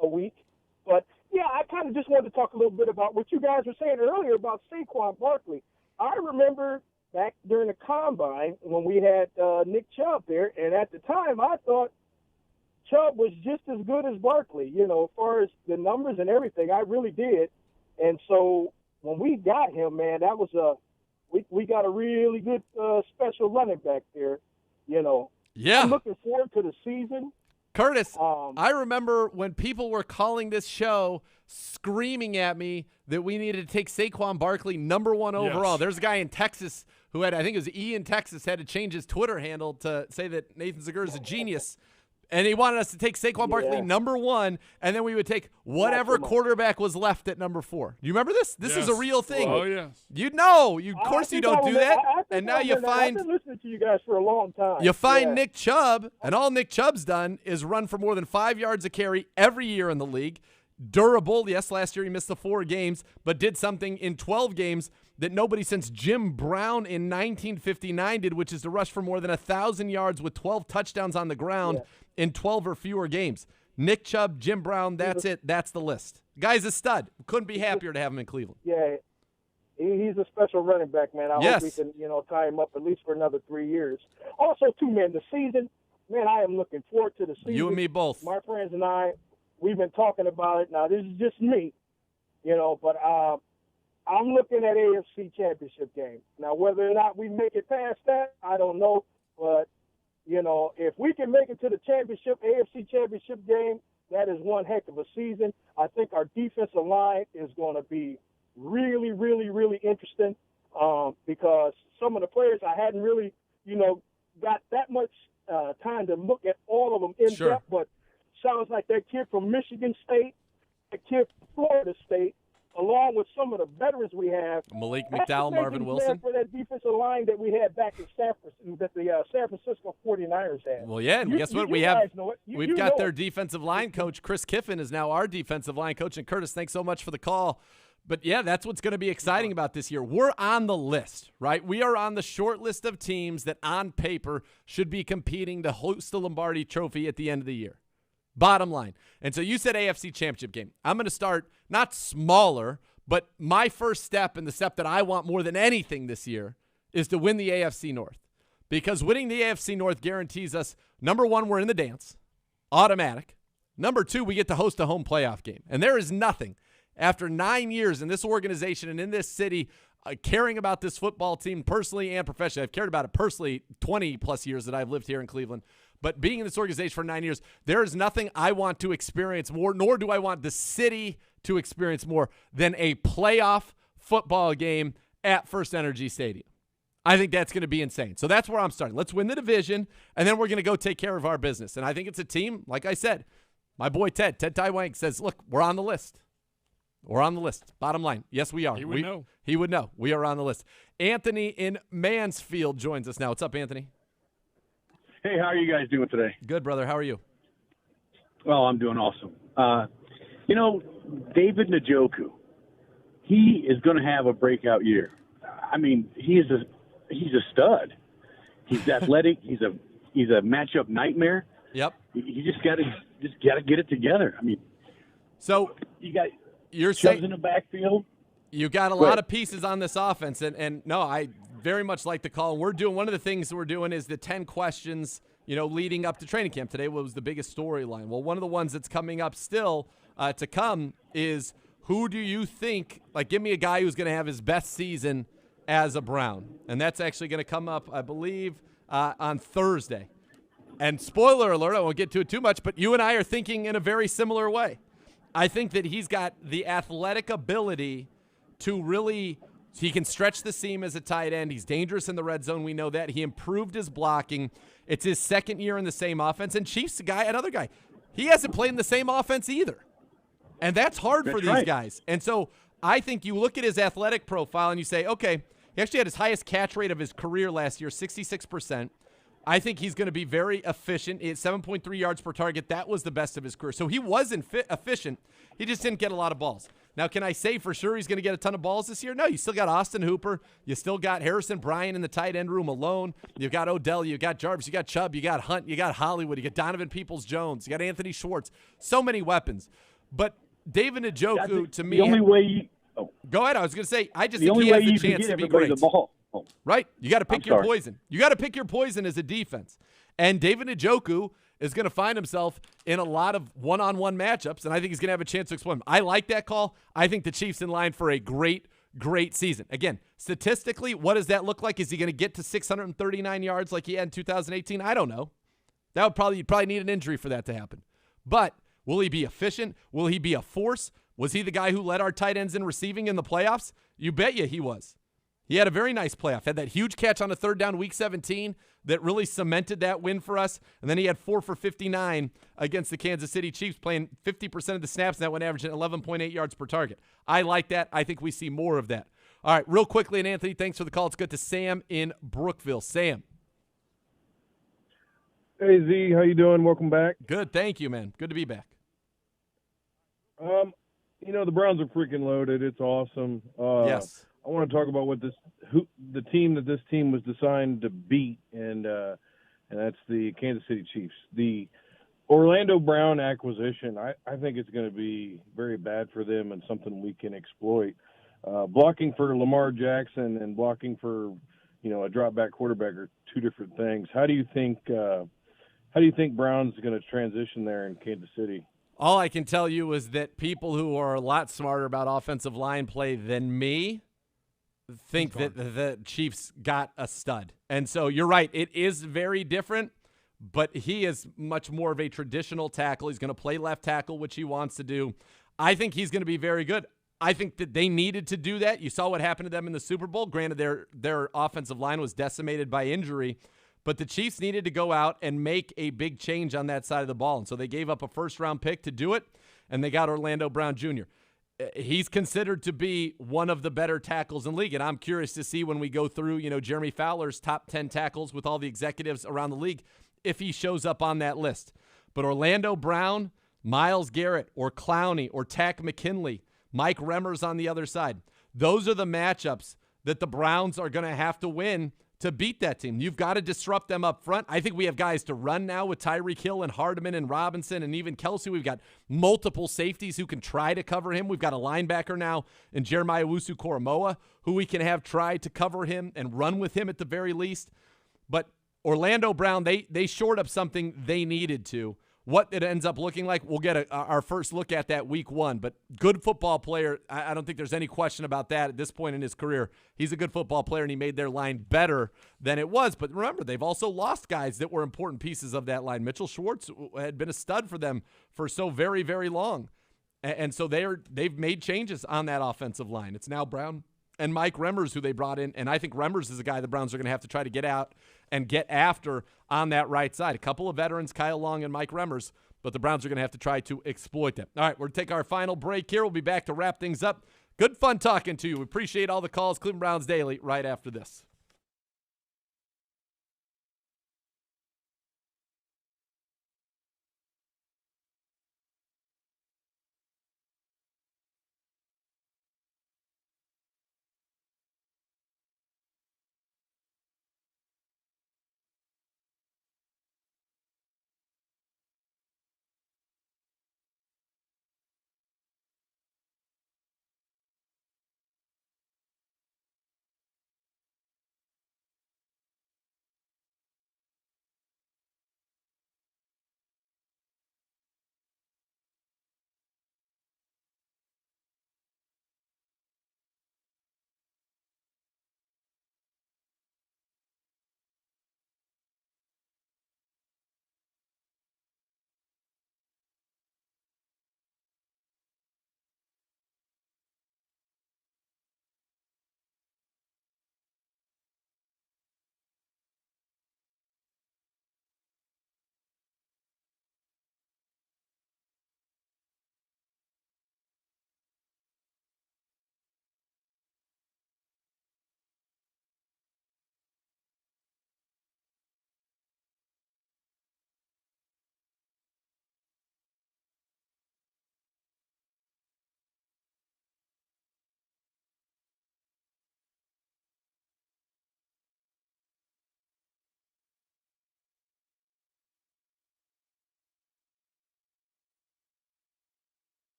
a week. But, yeah, I kind of just wanted to talk a little bit about what you guys were saying earlier about Saquon Barkley. I remember back during the Combine when we had Nick Chubb there, and at the time I thought Chubb was just as good as Barkley, as far as the numbers and everything. I really did. And so when we got him, man, that was we got a really good special running back there, Yeah. I'm looking forward to the season. Curtis, I remember when people were calling this show screaming at me that we needed to take Saquon Barkley #1 overall. Yes. There's a guy in Texas who I think it was E in Texas, had to change his Twitter handle to say that Nathan Zegura is a genius. And he wanted us to take Saquon Barkley #1, and then we would take whatever quarterback was left at #4. Do you remember this? This is a real thing. Oh, yes. You know. Of course you don't do that. And now you find – I've been listening to you guys for a long time. You find Nick Chubb, and all Nick Chubb's done is run for more than 5 yards a carry every year in the league. Durable. Yes, last year he missed the 4 games, but did something in 12 games that nobody since Jim Brown in 1959 did, which is to rush for more than 1,000 yards with 12 touchdowns on the ground in 12 or fewer games. Nick Chubb, Jim Brown, that's it. That's the list. Guy's a stud. Couldn't be happier to have him in Cleveland. Yeah, he's a special running back, man. I hope we can, tie him up at least for another 3 years. Also, too, man, the season, man, I am looking forward to the season. You and me both. My friends and I, we've been talking about it. Now, this is just me, but I'm looking at AFC Championship game. Now, whether or not we make it past that, I don't know. But, if we can make it to the AFC Championship game, that is one heck of a season. I think our defensive line is going to be really, really, really interesting because some of the players I hadn't really, got that much time to look at all of them in depth. But sounds like that kid from Michigan State, that kid from Florida State, along with some of the veterans we have. Malik that's McDowell, the Marvin making Wilson. plan for that defensive line that we had back in that the San Francisco 49ers had. Well, yeah, and guess what? You guys know it. We've got their defensive line coach, Chris Kiffin, is now our defensive line coach. And Curtis, thanks so much for the call. But, yeah, that's what's going to be exciting about this year. We're on the list, right? We are on the short list of teams that on paper should be competing to host the Lombardi Trophy at the end of the year. Bottom line. And so you said AFC Championship game. I'm going to start not smaller, but my first step and the step that I want more than anything this year is to win the AFC North. Because winning the AFC North guarantees us, number one, we're in the dance. Automatic. Number two, we get to host a home playoff game. And there is nothing. After 9 years in this organization and in this city, caring about this football team personally and professionally, I've cared about it personally 20-plus years that I've lived here in Cleveland, but being in this organization for 9 years, there is nothing I want to experience more, nor do I want the city to experience more than a playoff football game at First Energy Stadium. I think that's going to be insane. So that's where I'm starting. Let's win the division, and then we're going to go take care of our business. And I think it's a team, like I said, my boy Ted Taiwank says, look, we're on the list. We're on the list. Bottom line, yes, we are. He would know. He would know. We are on the list. Anthony in Mansfield joins us now. What's up, Anthony? Hey, how are you guys doing today? Good, brother. How are you? Well, I'm doing awesome. David Njoku, he is going to have a breakout year. I mean, he's a stud. He's athletic. He's a matchup nightmare. Yep. You just got to get it together. I mean, so you're Chubb's saying in the backfield. You got a lot of pieces on this offense, and no, I very much like the call. We're doing one of the things we're doing is the 10 questions, leading up to training camp. Today was the biggest storyline. Well, one of the ones that's coming up still to come is who do you think? Like, give me a guy who's going to have his best season as a Brown, and that's actually going to come up, I believe, on Thursday. And spoiler alert, I won't get to it too much, but you and I are thinking in a very similar way. I think that he's got the athletic ability to really – he can stretch the seam as a tight end. He's dangerous in the red zone. We know that. He improved his blocking. It's his second year in the same offense. And Chiefs, another guy, he hasn't played in the same offense either. And that's hard for these guys. And so I think you look at his athletic profile and you say, okay, he actually had his highest catch rate of his career last year, 66%. I think he's going to be very efficient. He had 7.3 yards per target. That was the best of his career. So he was efficient. He just didn't get a lot of balls. Now, can I say for sure he's going to get a ton of balls this year? No, you still got Austin Hooper. You still got Harrison Bryant in the tight end room alone. You've got Odell. You've got Jarvis. You got Chubb. You got Hunt. You got Hollywood. You got Donovan Peoples-Jones. You got Anthony Schwartz. So many weapons. But David Njoku, to me – the only way you go ahead. I was going to say, I just the think only he way has you a can chance get to be everybody great. the ball. Right? You got to pick I'm your sorry. poison. You got to pick your poison as a defense. And David Njoku is going to find himself in a lot of one-on-one matchups, and I think he's going to have a chance to exploit him. I like that call. I think the Chiefs in line for a great, great season. Again, statistically, what does that look like? Is he going to get to 639 yards like he had in 2018? I don't know. That would you'd probably need an injury for that to happen. But will he be efficient? Will he be a force? Was he the guy who led our tight ends in receiving in the playoffs? You bet you he was. He had a very nice playoff. Had that huge catch on a third down week 17 that really cemented that win for us. And then he had 4 for 59 against the Kansas City Chiefs, playing 50% of the snaps, and that one averaging 11.8 yards per target. I like that. I think we see more of that. All right, real quickly, and Anthony, thanks for the call. Let's get to Sam in Brookville. Sam. Hey, Z, how you doing? Welcome back. Good, thank you, man. Good to be back. The Browns are freaking loaded. It's awesome. Yes. I want to talk about the team that this team was designed to beat, and that's the Kansas City Chiefs. The Orlando Brown acquisition, I think it's going to be very bad for them and something we can exploit. Blocking for Lamar Jackson and blocking for a drop back quarterback are two different things. How do you think Brown's going to transition there in Kansas City? All I can tell you is that people who are a lot smarter about offensive line play than me think that the Chiefs got a stud. And so you're right. It is very different, but he is much more of a traditional tackle. He's going to play left tackle, which he wants to do. I think he's going to be very good. I think that they needed to do that. You saw what happened to them in the Super Bowl. Granted, their offensive line was decimated by injury, but the Chiefs needed to go out and make a big change on that side of the ball. And so they gave up a first-round pick to do it, and they got Orlando Brown Jr. he's considered to be one of the better tackles in the league. And I'm curious to see when we go through, Jeremy Fowler's top 10 tackles with all the executives around the league, if he shows up on that list. But Orlando Brown, Myles Garrett, or Clowney, or Takk McKinley, Mike Remmers on the other side, those are the matchups that the Browns are going to have to win to beat that team. You've got to disrupt them up front. I think we have guys to run now with Tyreek Hill and Hardeman and Robinson and even Kelsey. We've got multiple safeties who can try to cover him. We've got a linebacker now in Jeremiah Owusu-Koramoah who we can have try to cover him and run with him at the very least. But Orlando Brown, they shored up something they needed to. What it ends up looking like, we'll get our first look at that week 1. But good football player, I don't think there's any question about that at this point in his career. He's a good football player, and he made their line better than it was. But remember, they've also lost guys that were important pieces of that line. Mitchell Schwartz had been a stud for them for so very, very long. And so they've made changes on that offensive line. It's now Brown and Mike Remmers who they brought in, and I think Remmers is a guy the Browns are going to have to try to get out and get after on that right side. A couple of veterans, Kyle Long and Mike Remmers, but the Browns are going to have to try to exploit them. All right, we're going to take our final break here. We'll be back to wrap things up. Good fun talking to you. We appreciate all the calls. Cleveland Browns Daily right after this.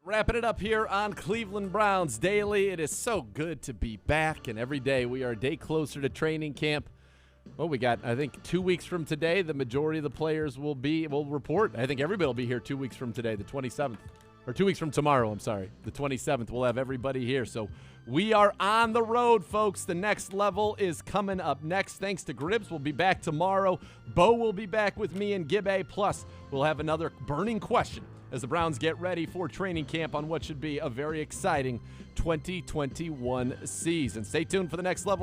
Wrapping it up here on Cleveland Browns Daily. It is so good to be back, and every day we are a day closer to training camp. Well, we got, I think, 2 weeks from today, the majority of the players will report. I think everybody will be here 2 weeks from today, the 27th. Or 2 weeks from tomorrow, I'm sorry. The 27th, we'll have everybody here. So we are on the road, folks. The next level is coming up next. Thanks to Gribbs. We'll be back tomorrow. Beau will be back with me and Gibbe. Plus, we'll have another burning question as the Browns get ready for training camp on what should be a very exciting 2021 season. Stay tuned for the next level.